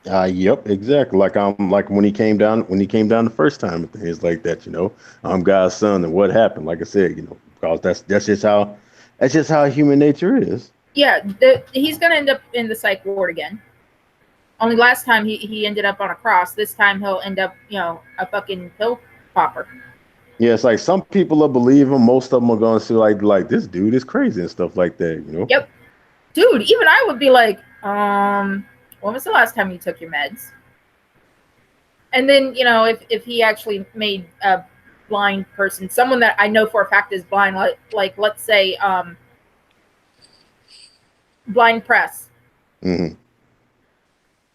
Yep, exactly. Like when he came down the first time and things like that, I'm God's son, and what happened? Like I said, because that's just how human nature is. Yeah, he's gonna end up in the psych ward again. Only last time he ended up on a cross. This time he'll end up, a fucking pill popper. Yeah, it's like some people will believe him. Most of them are gonna see like this dude is crazy and stuff like that. Yep, dude. Even I would be like, When was the last time you took your meds? And then, if he actually made a blind person, someone that I know for a fact is blind, like let's say, blind press. Mm-hmm.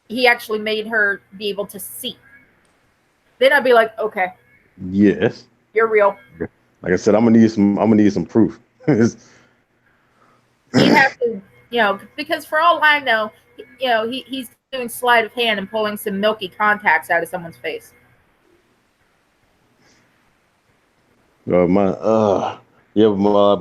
He actually made her be able to see. Then I'd be like, okay, Yes. you're real. Like I said, I'm gonna need some proof. He'd have to, because for all I know, he's doing sleight of hand and pulling some milky contacts out of someone's face. But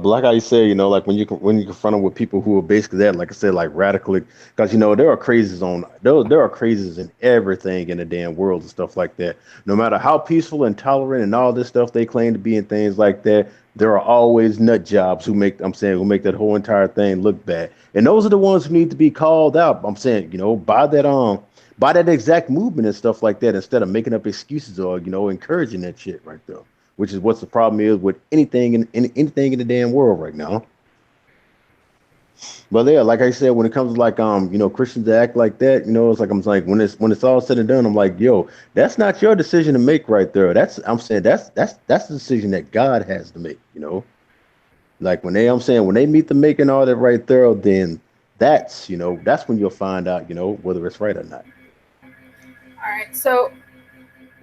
like I say, like when you confront them with people who are basically that, like I said, like radically, because there are crazies in everything in the damn world and stuff like that. No matter how peaceful and tolerant and all this stuff they claim to be and things like that, there are always nut jobs who make that whole entire thing look bad, and those are the ones who need to be called out. I'm saying, by that exact movement and stuff like that, instead of making up excuses or encouraging that shit right there. Which is what's the problem is with anything in the damn world right now. But yeah, like I said, when it comes to like Christians that act like that, it's like I'm like when it's all said and done, I'm like, yo, that's not your decision to make right there. That's the decision that God has to make, Like when they meet the making all that right there, then that's when you'll find out, whether it's right or not. All right, so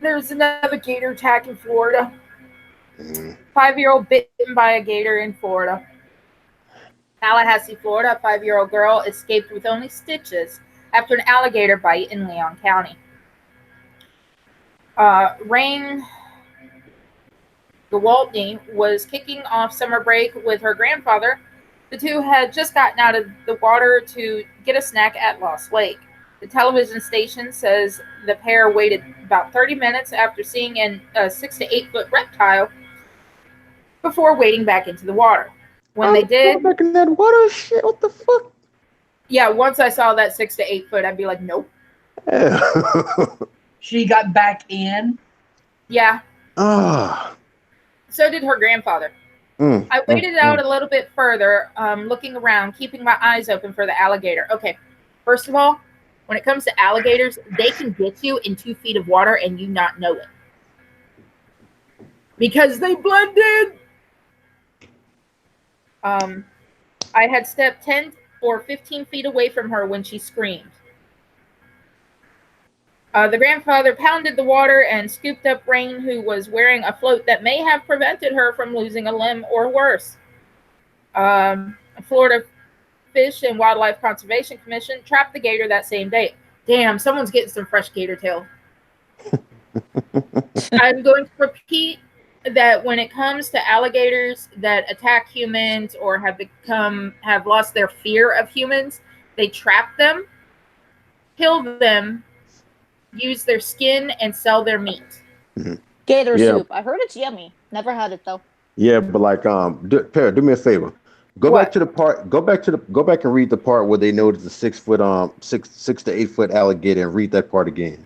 there's another gator attack in Florida. 5-year-old bitten by a gator in Florida. Tallahassee, Florida, a 5-year-old girl escaped with only stitches after an alligator bite in Leon County. Rain Gewaltney was kicking off summer break with her grandfather. The two had just gotten out of the water to get a snack at Lost Lake. The television station says the pair waited about 30 minutes after seeing a 6 to 8 foot reptile before wading back into the water. When they did, back in that water, shit, what the fuck? Yeah, once I saw that 6 to 8 foot, I'd be like, nope. Yeah. She got back in. Yeah. Ah. So did her grandfather. I waited out a little bit further, looking around, keeping my eyes open for the alligator. Okay, first of all, when it comes to alligators, they can get you in 2 feet of water and you not know it. Because they blend in. I had stepped 10 or 15 feet away from her when she screamed. The grandfather pounded the water and scooped up Rain, who was wearing a float that may have prevented her from losing a limb or worse. Florida Fish and Wildlife Conservation Commission trapped the gator that same day. Damn, someone's getting some fresh gator tail. I'm going to repeat that when it comes to alligators that attack humans or have lost their fear of humans, they trap them, kill them, use their skin, and sell their meat. Gator soup. I heard it's yummy. Never had it though. Yeah, but like, Perry, do me a favor. Go back and read the part where they noticed the 6 to 8 foot alligator, and read that part again.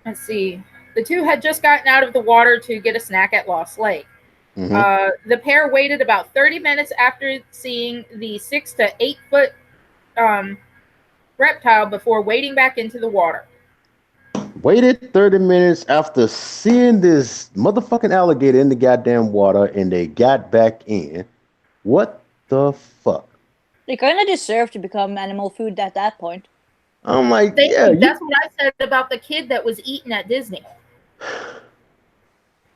Let's see. The two had just gotten out of the water to get a snack at Lost Lake. The pair waited about 30 minutes after seeing the 6 to 8 foot reptile before wading back into the water. Waited 30 minutes after seeing this motherfucking alligator in the goddamn water, and they got back in. What the fuck? They kind of deserve to become animal food at that point. I'm like, that's what I said about the kid that was eaten at Disney.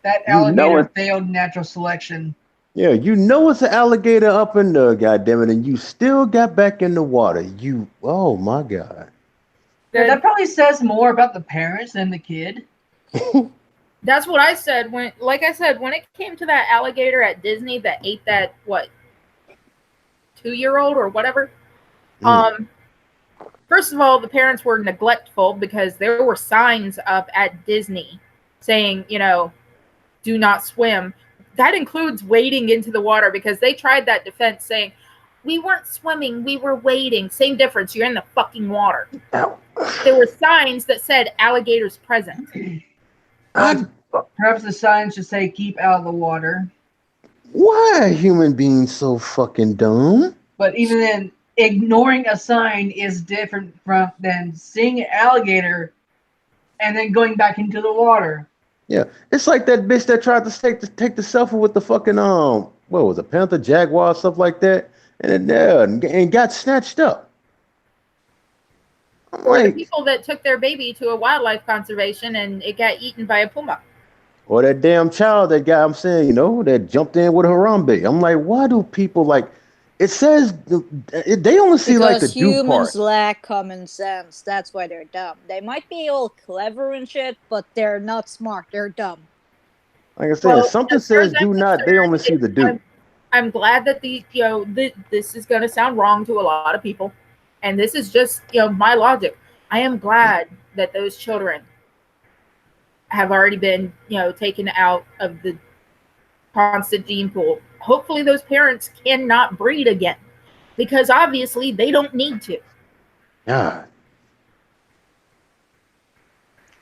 That alligator failed natural selection. Yeah, it's an alligator up in there, goddammit, and you still got back in the water. Oh my god. That probably says more about the parents than the kid. That's what I said when it came to that alligator at Disney that ate that 2-year-old or whatever. First of all, the parents were neglectful because there were signs up at Disney saying, do not swim. That includes wading into the water, because they tried that defense saying, we weren't swimming, we were wading. Same difference. You're in the fucking water. Ow. There were signs that said alligators present. Perhaps the signs should say keep out of the water. Why are human beings so fucking dumb? But even then, ignoring a sign is different than seeing an alligator and then going back into the water. Yeah, it's like that bitch that tried to take the selfie with the fucking what was it, panther, jaguar, stuff like that, and got snatched up. I'm Or the like, people that took their baby to a wildlife conservation and it got eaten by a puma. or that damn child, that guy, I'm saying, that jumped in with Harambe. I'm like, why do people like? It says they only see like the Because do humans part. lack common sense. That's why they're dumb. They might be all clever and shit, but they're not smart. They're dumb. Like I said, Well, something as far as says I'm do not. They only see the do. I'm glad that this is going to sound wrong to a lot of people, and this is just my logic. I am glad that those children have already been taken out of the constant gene pool. Hopefully, those parents cannot breed again, because obviously they don't need to. God.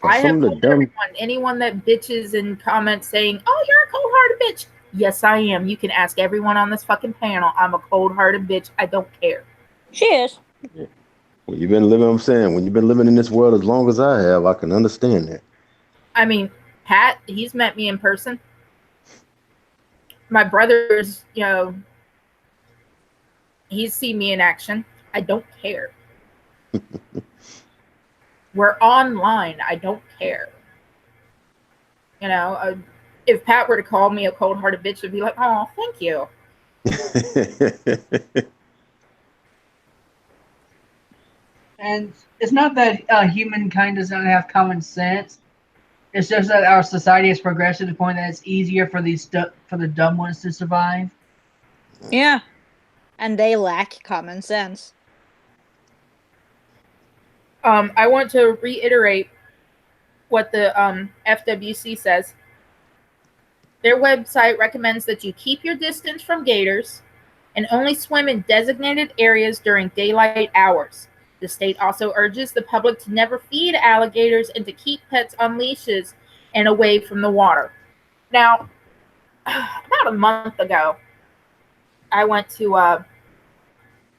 I Some have of the told dumb. anyone that bitches and comments saying, "Oh, you're a cold-hearted bitch." Yes, I am. You can ask everyone on this fucking panel. I'm a cold-hearted bitch. I don't care. She is. When you've been living, I'm saying, when you've been living in this world as long as I have, I can understand that. I mean, Pat, he's met me in person. My brother's, he's seen me in action. I don't care. We're online. I don't care. If Pat were to call me a cold-hearted bitch, I'd be like, "Oh, thank you." And it's not that humankind does not have common sense. It's just that our society has progressed to the point that it's easier for the dumb ones to survive. Yeah. And they lack common sense. I want to reiterate what the FWC says. Their website recommends that you keep your distance from gators and only swim in designated areas during daylight hours. The state also urges the public to never feed alligators and to keep pets on leashes and away from the water. Now, about a month ago, I went to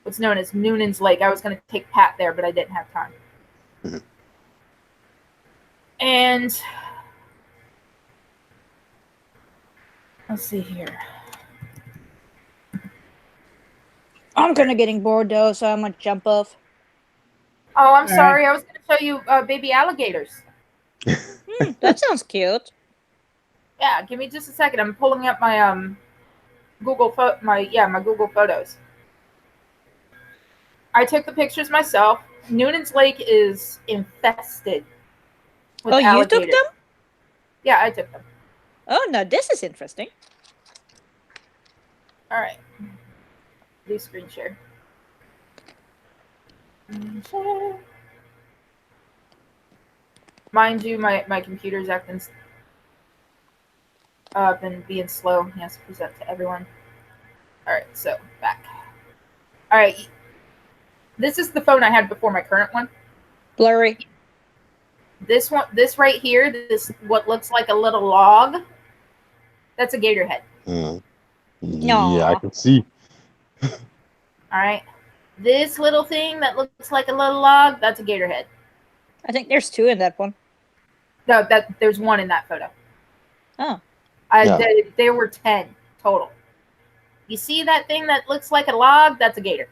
what's known as Noonan's Lake. I was going to take Pat there, but I didn't have time. And let's see here. I'm kind of getting bored though, so I'm gonna jump off. Oh, I'm sorry. I was going to show you baby alligators. That sounds cute. Yeah, give me just a second. I'm pulling up my my Google Photos. I took the pictures myself. Noonan's Lake is infested with alligators. You took them? Yeah, I took them. Oh no, this is interesting. All right. Do screen share. Mind you, my computer's acting up and being slow. He has to present to everyone. All right, so back. All right. This is the phone I had before my current one. Blurry. This right here, this what looks like a little log. That's a gator head. No. Aw. Yeah, I can see. All right. This little thing that looks like a little log, that's a gator head. I think there's two in that one. No, there's one in that photo. Oh. There were 10 total. You see that thing that looks like a log? That's a gator.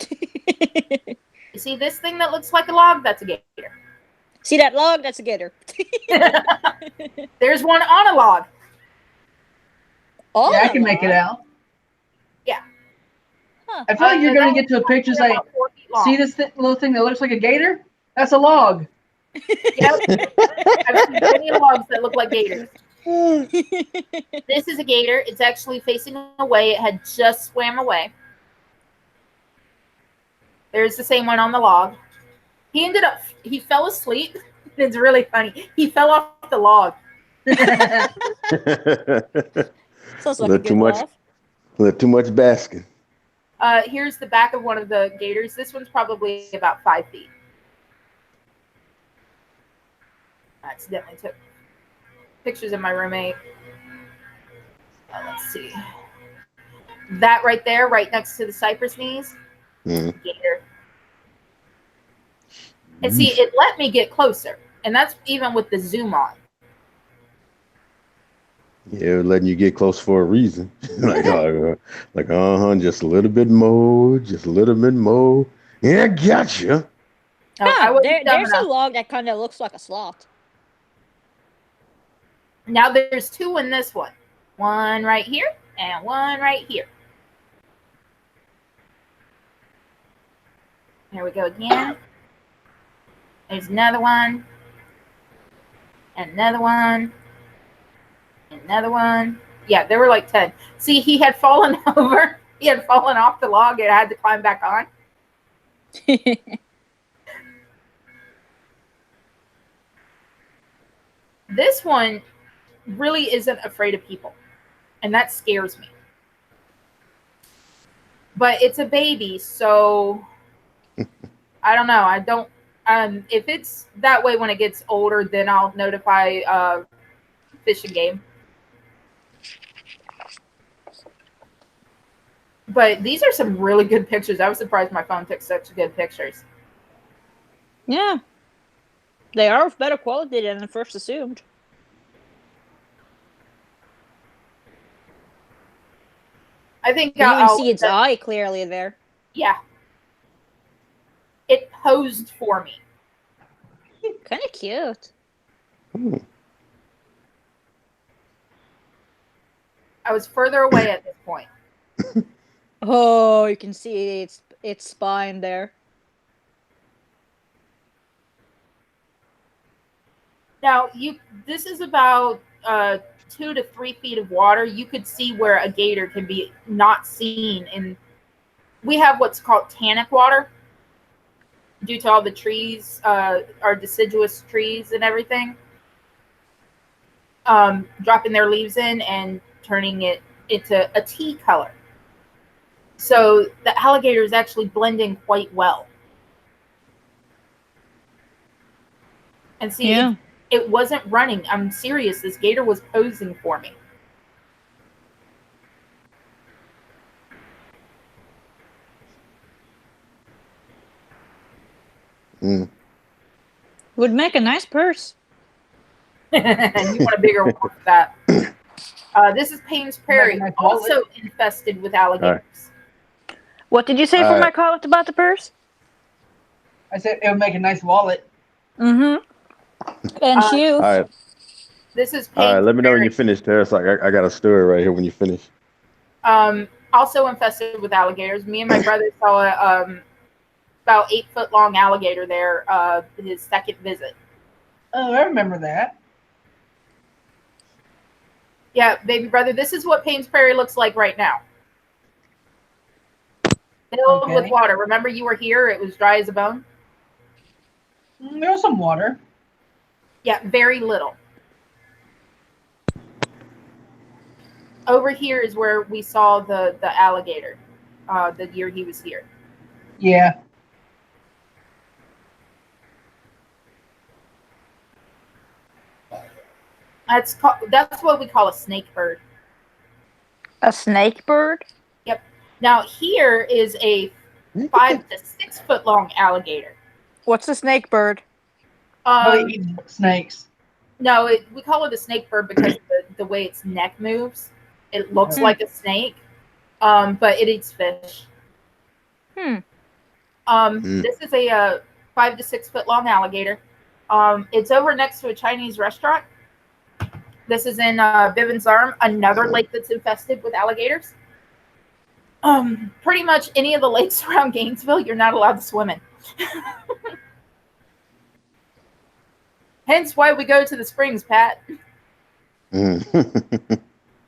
You see this thing that looks like a log? That's a gator. See that log? That's a gator. There's one on a log. Oh, Yeah, I can make it out. Yeah. Huh. I feel like you're going to get to a picture They're say, about 4 feet long. see this little thing that looks like a gator? That's a log. Yep. I've seen many logs that look like gators. This is a gator. It's actually facing away. It had just swam away. There's the same one on the log. He fell asleep. It's really funny. He fell off the log. Sounds like a good laugh. Too much basking. Here's the back of one of the gators. This one's probably about 5 feet. I accidentally took pictures of my roommate. Let's see. That right there, right next to the cypress knees, Mm. gator. And see, it let me get closer, and that's even with the zoom on. Yeah, letting you get close for a reason. Just a little bit more, just a little bit more. Yeah, I gotcha. No, I wasn't dumb there's a enough. log that kind of looks like a sloth. Now there's two in this one. One right here and one right here. Here we go again. There's another one. And another one. And another one. Yeah, there were like 10. See, he had fallen over. He had fallen off the log and had to climb back on. This one really isn't afraid of people, and that scares me. But it's a baby, so I don't know. I don't. If it's that way when it gets older, then I'll notify Fish and Game. But these are some really good pictures. I was surprised my phone took such good pictures. Yeah. They are of better quality than I first assumed. I think You I'll can see its eye clearly there. Yeah. It posed for me. Kind of cute. Hmm. I was further away at this point. Oh, you can see its spine there. Now, this is about 2 to 3 feet of water. You could see where a gator can be not seen. And we have what's called tannic water due to all the trees, our deciduous trees and everything, dropping their leaves in and turning it into a tea color. So the alligator is actually blending quite well. And see, Yeah. it wasn't running. I'm serious. This gator was posing for me. Mm. Would make a nice purse. You want a bigger one for that. This is Payne's Prairie, Nice also infested with alligators. What did you say for my comment about the purse? I said it would make a nice wallet. Mm-hmm. And shoes. All right. This is Payne's All right. Let me know when Prairie. you finish, Terrace. I got a story right here when you finish. Also infested with alligators. Me and my brother saw a about 8 foot long alligator there. His second visit. Oh, I remember that. Yeah, baby brother. This is what Payne's Prairie looks like right now. Filled with Okay. water. Remember, you were here. It was dry as a bone. There was some water. Yeah, very little. Over here is where we saw the alligator the year he was here. Yeah. That's what we call a snake bird. A snake bird? Yep. Now here is a 5 to 6 foot long alligator. What's a snake bird? Oh, it eats snakes. No, we call it a snake bird because of the way its neck moves. It looks like a snake, but it eats fish. This is a 5 to 6 foot long alligator. It's over next to a Chinese restaurant. This is in Bivens Arm, another lake that's infested with alligators. Pretty much any of the lakes around Gainesville, you're not allowed to swim in. Hence why we go to the springs, Pat, Mm.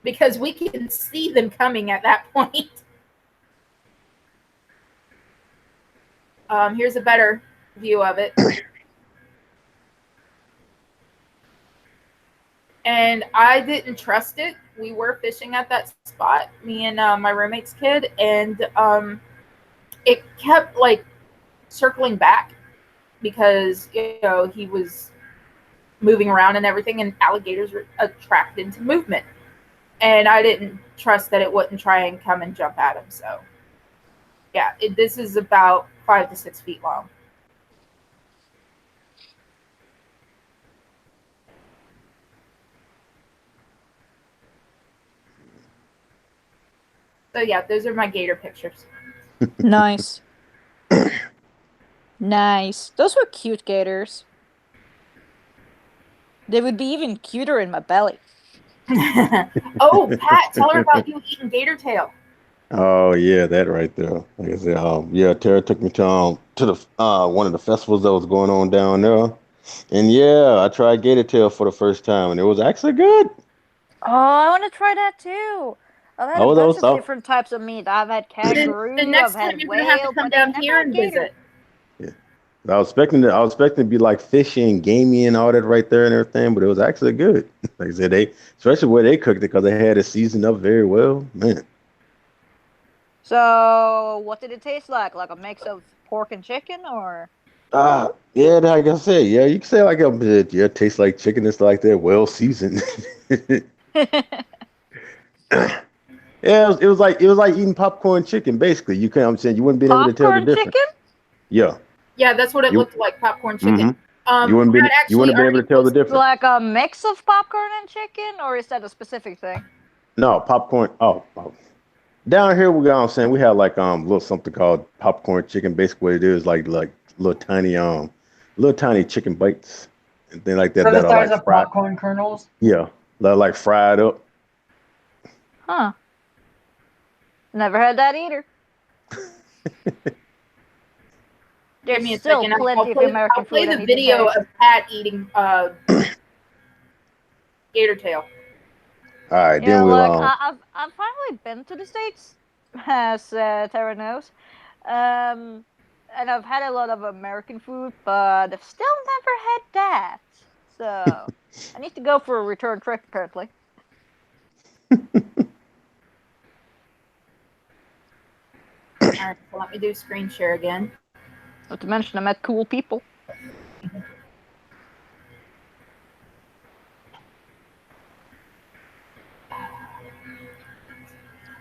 because we can see them coming at that point. Here's a better view of it. And I didn't trust it. We were fishing at that spot, me and my roommate's kid, and it kept like circling back because he was moving around and everything, and alligators are attracted to movement. and I didn't trust that it wouldn't try and come and jump at him. So, yeah, this is about 5 to 6 feet long. So yeah, those are my gator pictures. Nice. Nice. Those were cute gators. They would be even cuter in my belly. Oh, Pat, tell her about you eating gator tail. Oh yeah, that right there. Like I said, yeah, Tara took me to the one of the festivals that was going on down there, and yeah, I tried gator tail for the first time, and it was actually good. Oh, I want to try that too. I've had Oh, a bunch those of different types of meat. I've had kangaroo, The next I've had time you're gonna have to whale, come but I've down never here had and gator. visit. I was expecting to be like fishy and gamey and all that right there and everything, but it was actually good. Like I said, especially where they cooked it because they had it seasoned up very well, man. So, what did it taste like? Like a mix of pork and chicken, or? Yeah, like I said, yeah, you can say like it tastes like chicken and stuff like that, well seasoned. Yeah, it was like eating popcorn chicken, basically. You can't. I'm saying you wouldn't be able to tell the Popcorn difference. chicken? Yeah, Yeah, that's what it You- looked like, popcorn chicken. you wouldn't be Pat you wouldn't be actually able to tell the already difference. Like a mix of popcorn and chicken, or is that a specific thing? No, popcorn. Oh. Down here we got. I'm saying we have like little something called popcorn chicken. Basically, what it is like little tiny chicken bites and things like that So the that are size like of fried. popcorn kernels. Yeah, they're like fried up. Huh. Never had that either. Give me a There's still second. I'll plenty of play, American I'll play food I the need to video taste. of Pat eating gator tail. All right, Yeah, then we'll like I've finally been to the States, as Tara knows, and I've had a lot of American food, but I've still never had that. So I need to go for a return trip apparently. All right, so let me do screen share again. Not to mention I met cool people.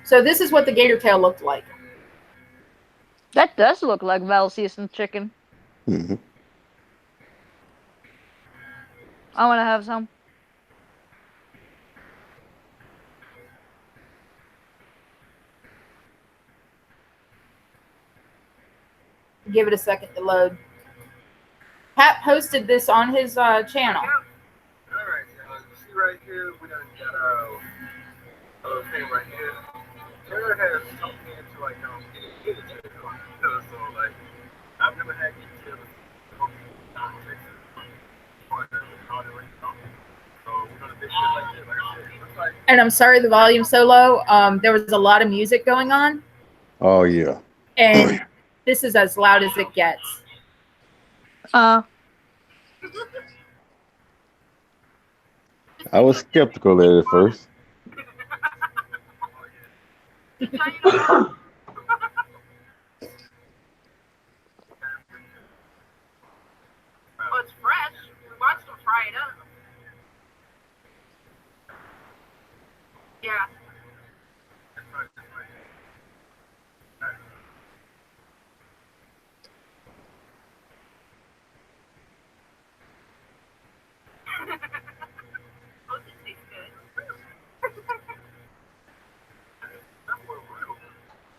So this is what the gator tail looked like. That does look like well-seasoned chicken. hmm I want to have some. Give it a second to load. Pat posted this on his channel. Alright, see right here, we done got our other thing right here. Tara has talked me into like getting to it. So like I've never had get to so we're gonna do shit like this. Like I said, it's like And I'm sorry the volume's so low. There was a lot of music going on, Oh yeah. and this is as loud as it gets. I was skeptical at first. Well, it's fresh. We watched them fry it up. Yeah.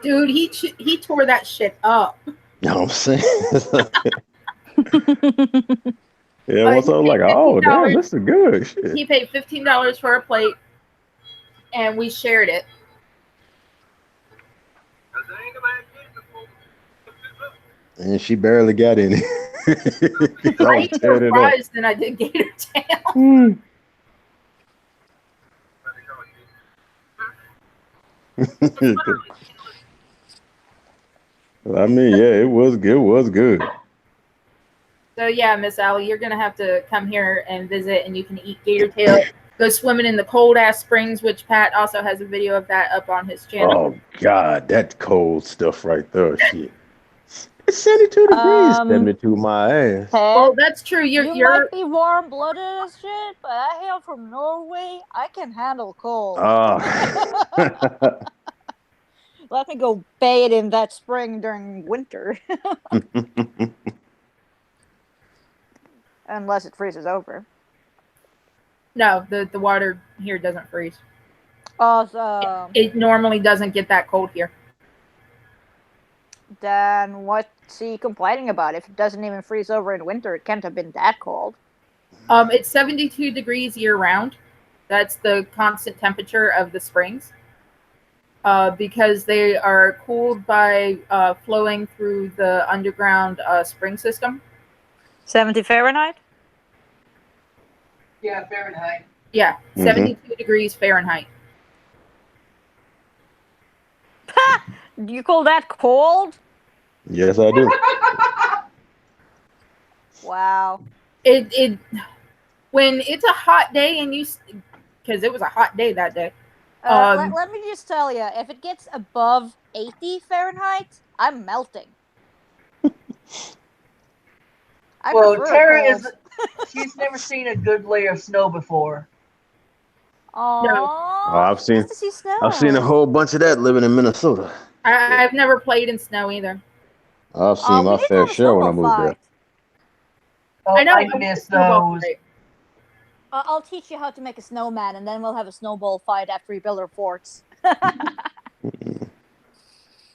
Dude, he tore that shit up. You know what I'm saying? Yeah, once I was like, oh damn, this is good shit. He paid $15 for a plate, and we shared it. And she barely got in it. I I was ate tearing it more up. fries than I did gator tail. I mean, yeah, it was good. It was good. So yeah, Miss Allie, you're gonna have to come here and visit, and you can eat gator tail. Go swimming in the cold ass springs, which Pat also has a video of that up on his channel. Oh God, that cold stuff right there, shit. It's 72 degrees, Um, 72 my ass. Well, Ted, that's true. you You're might be warm-blooded as shit, but I hail from Norway. I can handle cold. Oh. Let me go bathe in that spring during winter, unless it freezes over. no, the water here doesn't freeze. Awesome. It normally doesn't get that cold here. Then what's he complaining about? If it doesn't even freeze over in winter, it can't have been that cold. It's 72 degrees year round. That's the constant temperature of the springs. Because they are cooled by flowing through the underground spring system. 70 Fahrenheit? Yeah, Fahrenheit. Yeah, 72 degrees Fahrenheit. Do you call that cold? Yes, I do. Wow. It when it's a hot day and because it was a hot day that day. Let me just tell you, if it gets above 80 Fahrenheit, I'm melting. I Well, prefer Tara cold. is. She's never seen a good layer of snow before. Aww, Oh, I've seen nice to see snow. a whole bunch of that living in Minnesota. I've never played in snow either. I've seen we my did fair have a share when I snowball moved fight. there. Oh, I know. I miss those. I'll teach you how to make a snowman, and then we'll have a snowball fight after we build our forts.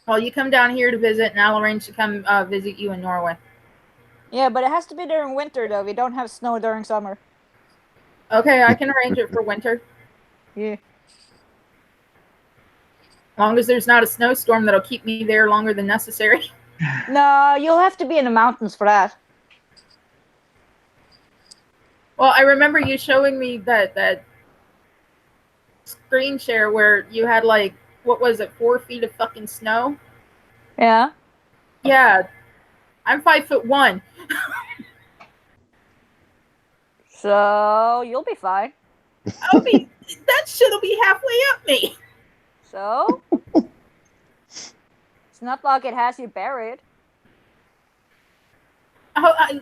Well, you come down here to visit, and I'll arrange to come visit you in Norway. Yeah, but it has to be during winter, though. We don't have snow during summer. Okay, I can arrange it for winter. Yeah. As long as there's not a snowstorm that'll keep me there longer than necessary. No, you'll have to be in the mountains for that. Well, I remember you showing me that screen share where you had like, what was it, 4 feet of fucking snow? Yeah. Yeah, I'm 5'1". So you'll be fine. That shit'll be halfway up me. So it's not like it has you buried.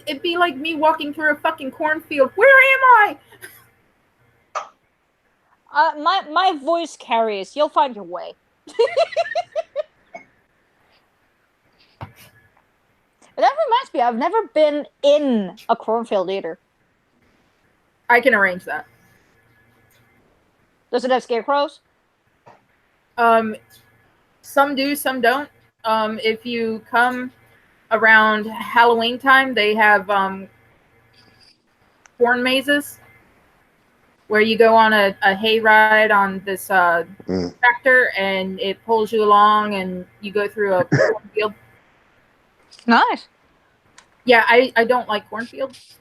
It'd be like me walking through a fucking cornfield. Where am I? My voice carries. You'll find your way. That reminds me, I've never been in a cornfield either. I can arrange that. Does it have scarecrows? Some do, some don't. If you come around Halloween time, they have corn mazes where you go on a hay ride on this tractor, and it pulls you along, and you go through a cornfield. Nice. Yeah, I don't like cornfields.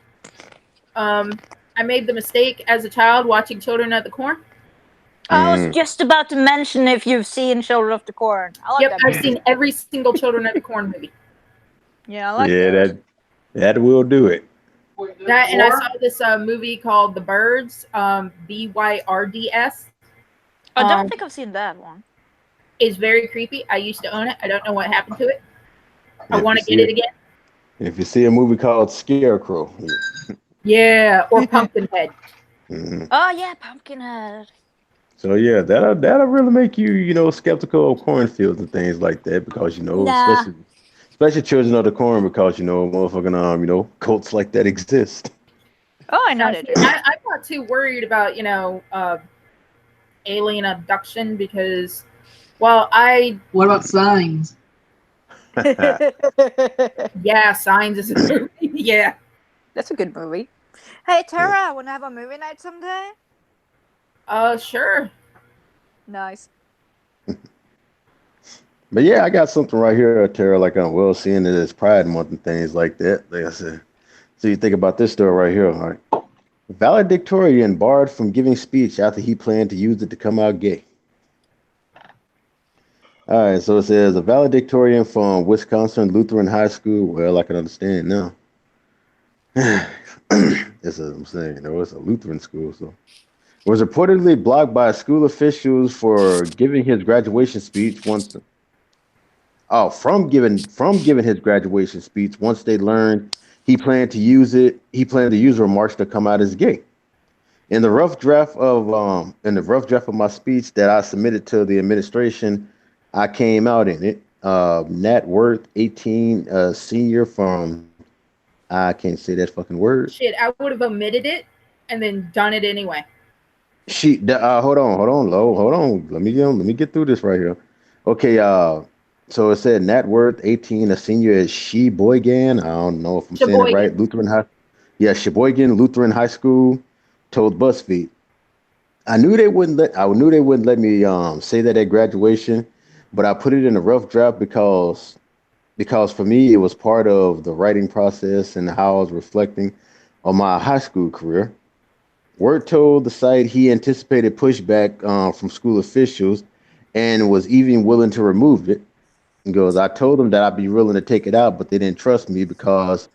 I made the mistake as a child watching Children of the Corn. I was just about to mention if you've seen Children of the Corn. I like Yep, that I've movie. seen every single Children of the Corn movie. Yeah, I like Yeah, that will do it. That, and I saw this movie called The Birds, BYRDS. I don't think I've seen that one. It's very creepy. I used to own it. I don't know what happened to it. I If want you to get see it again. If you see a movie called Scarecrow. Yeah, or Pumpkinhead. Oh yeah, Pumpkinhead. So yeah, that'll really make you, skeptical of cornfields and things like that, because Nah. especially Children of the Corn, because motherfucking cults like that exist. Oh, I know they do. I'm not too worried about alien abduction because, well, What about Signs? yeah, Signs is a movie. Yeah. That's a good movie. Hey Tara, wanna have a movie night someday? Sure. Nice. But yeah, I got something right here, Tara. Like seeing that it's Pride Month and things like that. Like I said, so you think about this story right here. All right, valedictorian barred from giving speech after he planned to use it to come out gay. All right, so it says a valedictorian from Wisconsin Lutheran High School. Well, I can understand now. It's a Lutheran school, so was reportedly blocked by school officials for giving his graduation speech once. from giving his graduation speech. Once they learned he planned to use remarks to come out as gay. In the rough draft of my speech that I submitted to the administration, I came out in it. Nat Worth, 18, senior from, I can't say that fucking word. Shit, I would have omitted it and then done it anyway. Hold on, Lo, hold on. Let me get through this right here. Okay, so it said Nat Worth, 18, a senior at Sheboygan. I don't know if I'm saying it right. Sheboygan Lutheran High School told BuzzFeed, I knew they wouldn't let me say that at graduation, but I put it in a rough draft because for me it was part of the writing process and how I was reflecting on my high school career. Word told the site he anticipated pushback from school officials and was even willing to remove it. He goes, I told them that I'd be willing to take it out, but they didn't trust me because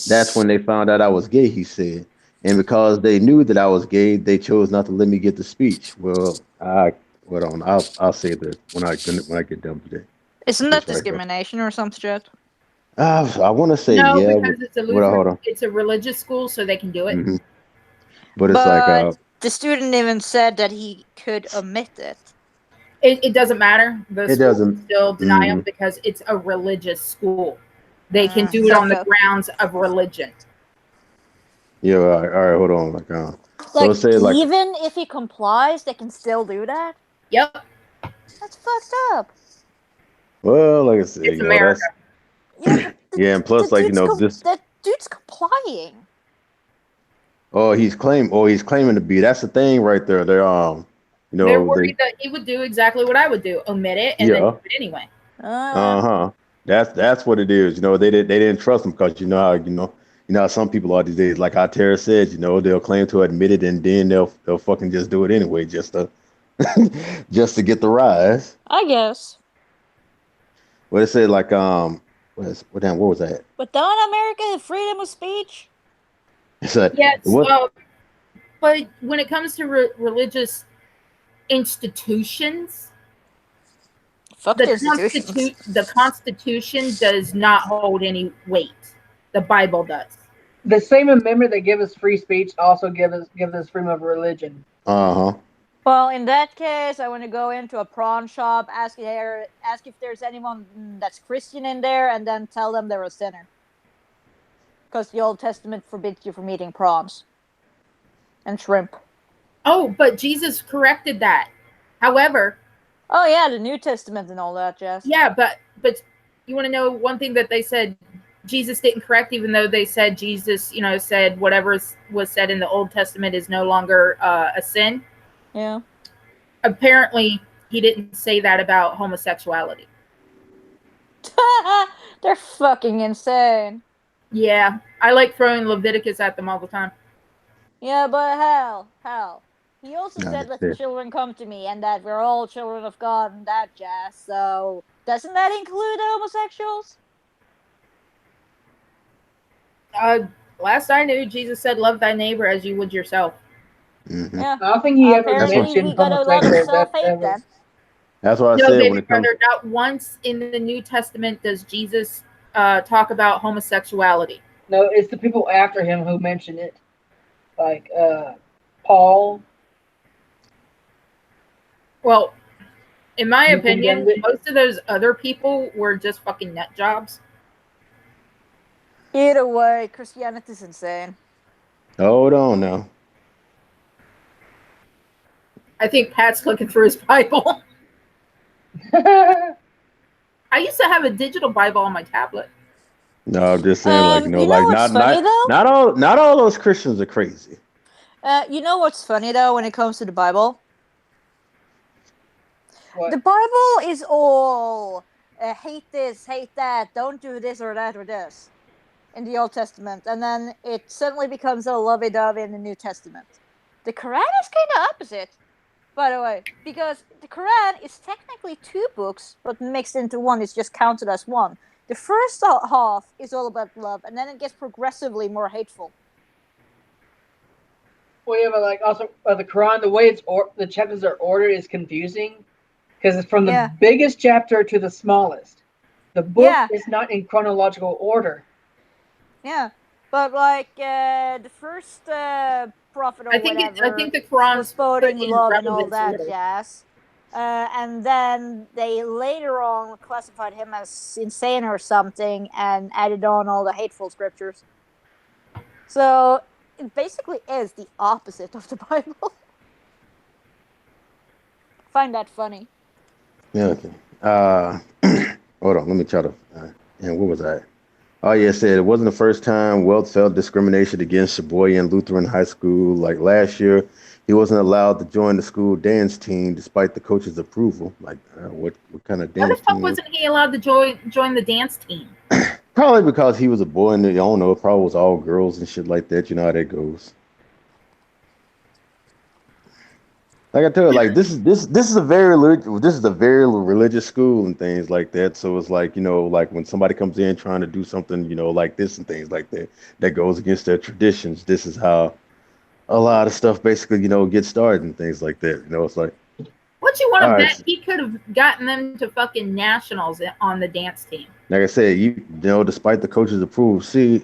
that's when they found out I was gay, he said. And because they knew that I was gay, they chose not to let me get the speech. Well, hold on. I'll say this when I get done with it. Isn't that discrimination or some shit? I want to say no, yeah. Because it's a Lutheran, it's a religious school, so they can do it. Mm-hmm. But it's like the student even said that he could omit it. It doesn't matter. The school doesn't still deny them because it's a religious school. They can do it on the grounds of religion. Yeah, all right, hold on. So it says, even if he complies, they can still do that? Yep. That's fucked up. Well, like I said, it's America. And plus, that dude's complying. He's claiming to be. That's the thing right there. They're they're worried that he would do exactly what I would do, omit it and then do it anyway. That's what it is. They didn't trust him because how some people are these days. Like how Tara said, they'll claim to admit it and then they'll fucking just do it anyway, just to just to get the rise. I guess. What it said, like what was that? But don't America have freedom of speech? Yes, but when it comes to religious institutions, the Constitution does not hold any weight. The Bible does. The same amendment that gives us free speech also gives us freedom of religion. Well, in that case, I want to go into a prawn shop, ask if there's anyone that's Christian in there, and then tell them they're a sinner. Because the Old Testament forbids you from eating prawns and shrimp. Oh, but Jesus corrected that. However... Oh, yeah, the New Testament and all that, Jess. Yeah, but you want to know one thing that they said Jesus didn't correct, even though they said Jesus, said whatever was said in the Old Testament is no longer a sin? Yeah. Apparently, he didn't say that about homosexuality. They're fucking insane. Yeah, I like throwing Leviticus at them all the time. Yeah, but hell. He also said, let the children come to me, and that we're all children of God and that jazz. So, doesn't that include homosexuals? Last I knew, Jesus said, love thy neighbor as you would yourself. Mm-hmm. Yeah. I don't think he ever mentioned we got a lot of self-hate then. That's what I said baby when it comes. brother, not once in the New Testament does Jesus talk about homosexuality. No, it's the people after him who mention it. Like Paul. Well, in my opinion, most of those other people were just fucking nut jobs. Either way, Christianity's insane. Hold on now. I think Pat's looking through his Bible. I used to have a digital Bible on my tablet. No, I'm just saying, not all those Christians are crazy. You know what's funny though when it comes to the Bible? What? The Bible is all hate this, hate that, don't do this or that or this in the Old Testament, and then it suddenly becomes a lovey-dovey in the New Testament. The Quran is kind of opposite, by the way, because the Quran is technically 2 books, but mixed into one. It's just counted as one. The first half is all about love, and then it gets progressively more hateful. Well, yeah, but also the Quran, the way the chapters are ordered is confusing because it's from the biggest chapter to the smallest. The book Yeah. is not in chronological order. Yeah, but like the first prophet or I think whatever the Quran's was voting put in love and all relevance that order. jazz. And then they later on classified him as insane or something and added on all the hateful scriptures. So it basically is the opposite of the Bible. Find that funny. Yeah, okay. Hold on, let me try to. And where was I? Oh yeah, it said it wasn't the first time Welch felt discrimination against Sheboygan Lutheran High School. Like last year, he wasn't allowed to join the school dance team despite the coach's approval. Like, what kind of Why the dance fuck team? wasn't he allowed to join the dance team? Probably because he was a boy, and I don't know. It probably was all girls and shit like that. You know how that goes. Like I tell you, like this is a very religious school and things like that. So it's like, like when somebody comes in trying to do something, like this and things like that, that goes against their traditions. This is how a lot of stuff basically, gets started and things like that. It's like, What you want to all right, bet he could have gotten them to fucking nationals on the dance team? like I said, despite the coach's approval, see.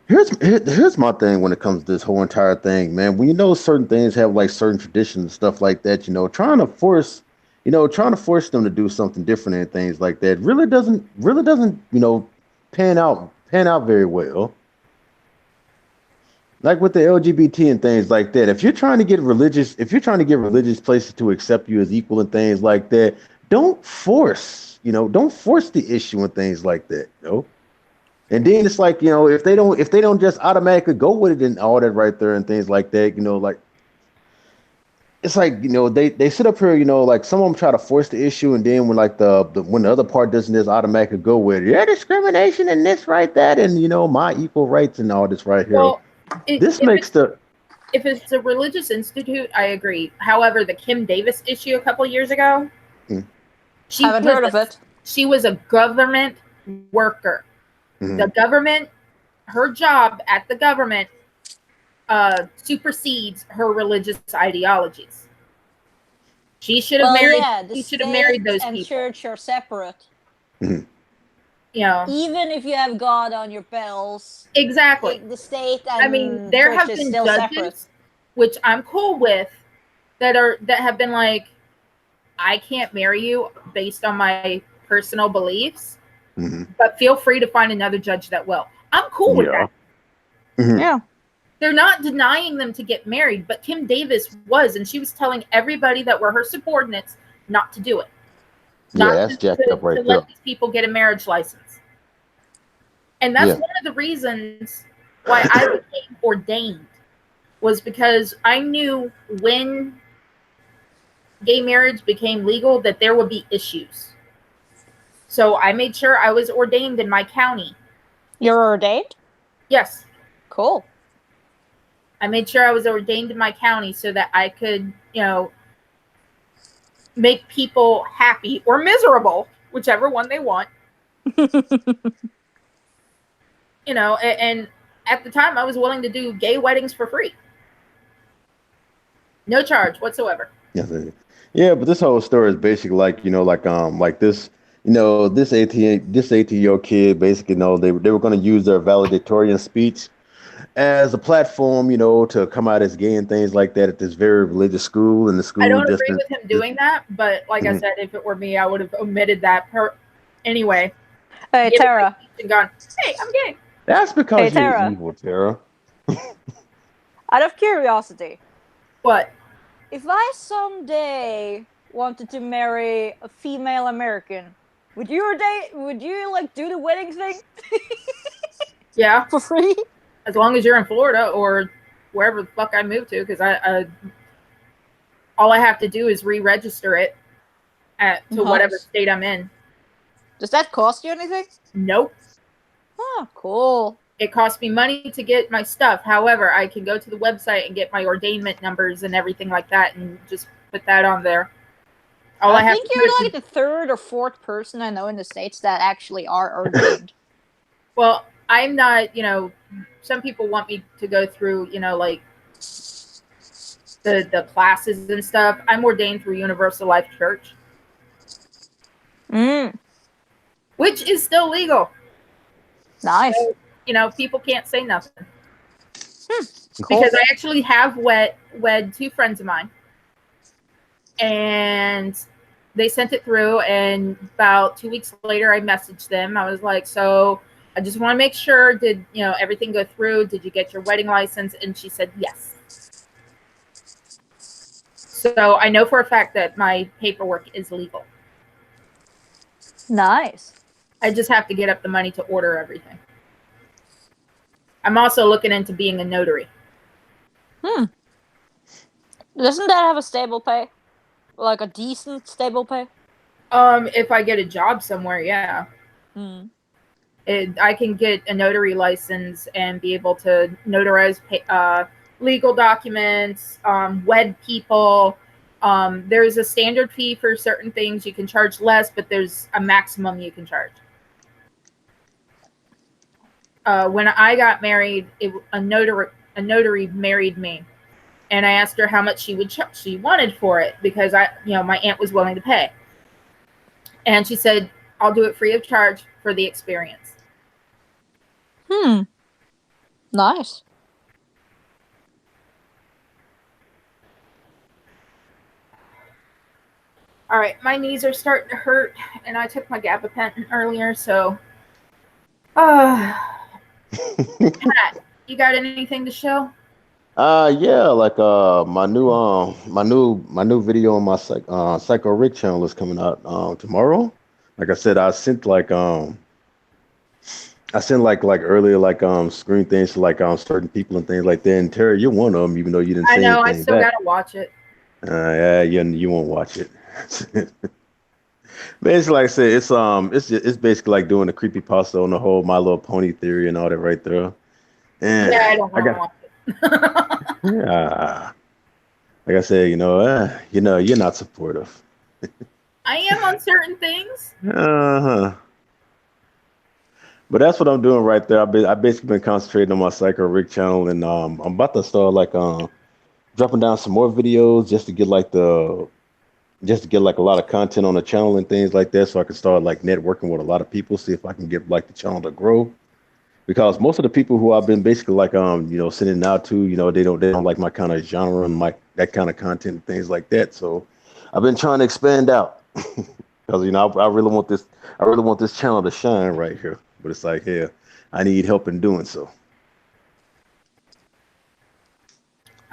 Here's my thing when it comes to this whole entire thing, man. When certain things have like certain traditions and stuff like that, trying to force them to do something different and things like that really doesn't pan out very well. Like with the LGBT and things like that. If you're trying to get religious places to accept you as equal and things like that, don't force the issue and things like that, And then it's like, if they don't just automatically go with it and all that right there and things like that, like it's like, they sit up here, like some of them try to force the issue, and then when like when the other part doesn't just automatically go with it, yeah, discrimination and this right that and my equal rights and all this right here. Well, If it's a religious institute, I agree. However, the Kim Davis issue a couple years ago, Haven't heard of it. She was a government worker. The government, her job at the government supersedes her religious ideologies. She should have married. She should have married those and people. Church are separate. Even if you have God on your bells, exactly. The state and there church have is been still judges, separate. which I'm cool with, that have been like, I can't marry you based on my personal beliefs. But feel free to find another judge that will. I'm cool with that. Yeah. They're not denying them to get married, but Kim Davis was, and she was telling everybody that were her subordinates not to do it. That's jacked up right to there. let these people get a marriage license. And that's one of the reasons why I became ordained, was because I knew when gay marriage became legal that there would be issues. So I made sure I was ordained in my county. You're ordained? Yes. Cool. I made sure I was ordained in my county so that I could, make people happy or miserable, whichever one they want. And at the time I was willing to do gay weddings for free. No charge whatsoever. Yeah, but this whole story is basically like, like this. This 18-year-old kid basically, they were going to use their valedictorian speech as a platform, to come out as gay and things like that at this very religious school. And the school, I don't agree with him doing that, but like I said, if it were me, I would have omitted that anyway. Hey, Tara. And gone, hey, I'm gay. That's because you're Tara. evil, Tara. Out of curiosity. What? If I someday wanted to marry a female American, would you do the wedding thing? Yeah. For free? As long as you're in Florida or wherever the fuck I move to, because all I have to do is re-register it to whatever state I'm in. Does that cost you anything? Nope. Oh, cool. It costs me money to get my stuff. However, I can go to the website and get my ordainment numbers and everything like that and just put that on there. I think you're like the third or fourth person I know in the States that actually are ordained. Well, I'm not, some people want me to go through, like the classes and stuff. I'm ordained through Universal Life Church. Which which is still legal. Nice. So, people can't say nothing. Cool. Because I actually have wed 2 friends of mine. And they sent it through, and about 2 weeks later, I messaged them. I was like, so I just want to make sure, did everything go through? Did you get your wedding license? And she said yes. So I know for a fact that my paperwork is legal. Nice. I just have to get up the money to order everything. I'm also looking into being a notary. Doesn't that have a stable pay? Like a decent stable pay? If I get a job somewhere, yeah. I can get a notary license and be able to notarize legal documents, wed people. There's a standard fee for certain things. You can charge less, but there's a maximum you can charge. When I got married, a notary married me, and I asked her how much she wanted for it, because my aunt was willing to pay, and she said, "I'll do it free of charge for the experience." Nice. All right, my knees are starting to hurt, and I took my gabapentin earlier, so. Pat, you got anything to show? Yeah, like my new video on my Psycho Rick channel is coming out tomorrow. Like I said, I sent like earlier screen things to certain people and things like that. And Terry, you're one of them, even though you didn't say anything. I know, I still gotta watch it. Yeah, you won't watch it. Basically, like I said, it's basically like doing a creepypasta on the whole My Little Pony theory and all that right there. And Yeah, I don't want to watch it. yeah, like I said, you're not supportive. I am on certain things. But that's what I'm doing right there. I've basically been concentrating on my Psycho Rick channel, and I'm about to start dropping down some more videos just to get a lot of content on the channel and things like that, so I can start networking with a lot of people, see if I can get the channel to grow. Because most of the people who I've been basically sending out to, they don't like my kind of genre and that kind of content and things like that. So I've been trying to expand out because I really want this channel to shine right here. But it's like, yeah, I need help in doing so.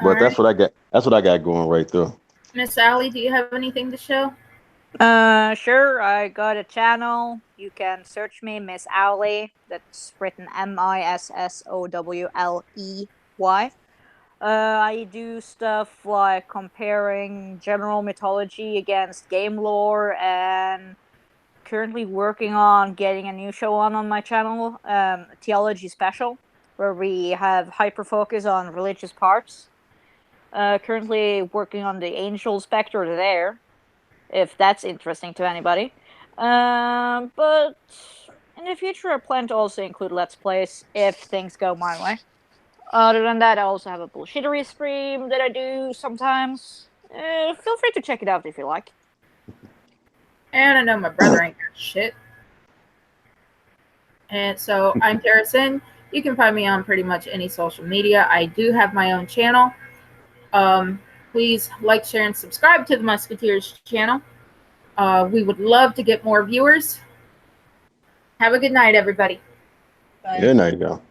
But that's what I got. That's what I got going right there. Miss Allie, do you have anything to show? Sure. I got a channel. You can search me, Miss Owley. That's written MISSOWLEY. I do stuff like comparing general mythology against game lore, and currently working on getting a new show on my channel, Theology Special, where we have hyper focus on religious parts. Currently working on the Angel Spectre there, if that's interesting to anybody. But in the future, I plan to also include Let's Plays if things go my way. Other than that, I also have a bullshittery stream that I do sometimes. Feel free to check it out if you like. And I know my brother ain't got shit. And so I'm Garrison. You can find me on pretty much any social media. I do have my own channel. Please like, share, and subscribe to the Musketeers channel. We would love to get more viewers. Have a good night, everybody. Bye. Good night, y'all.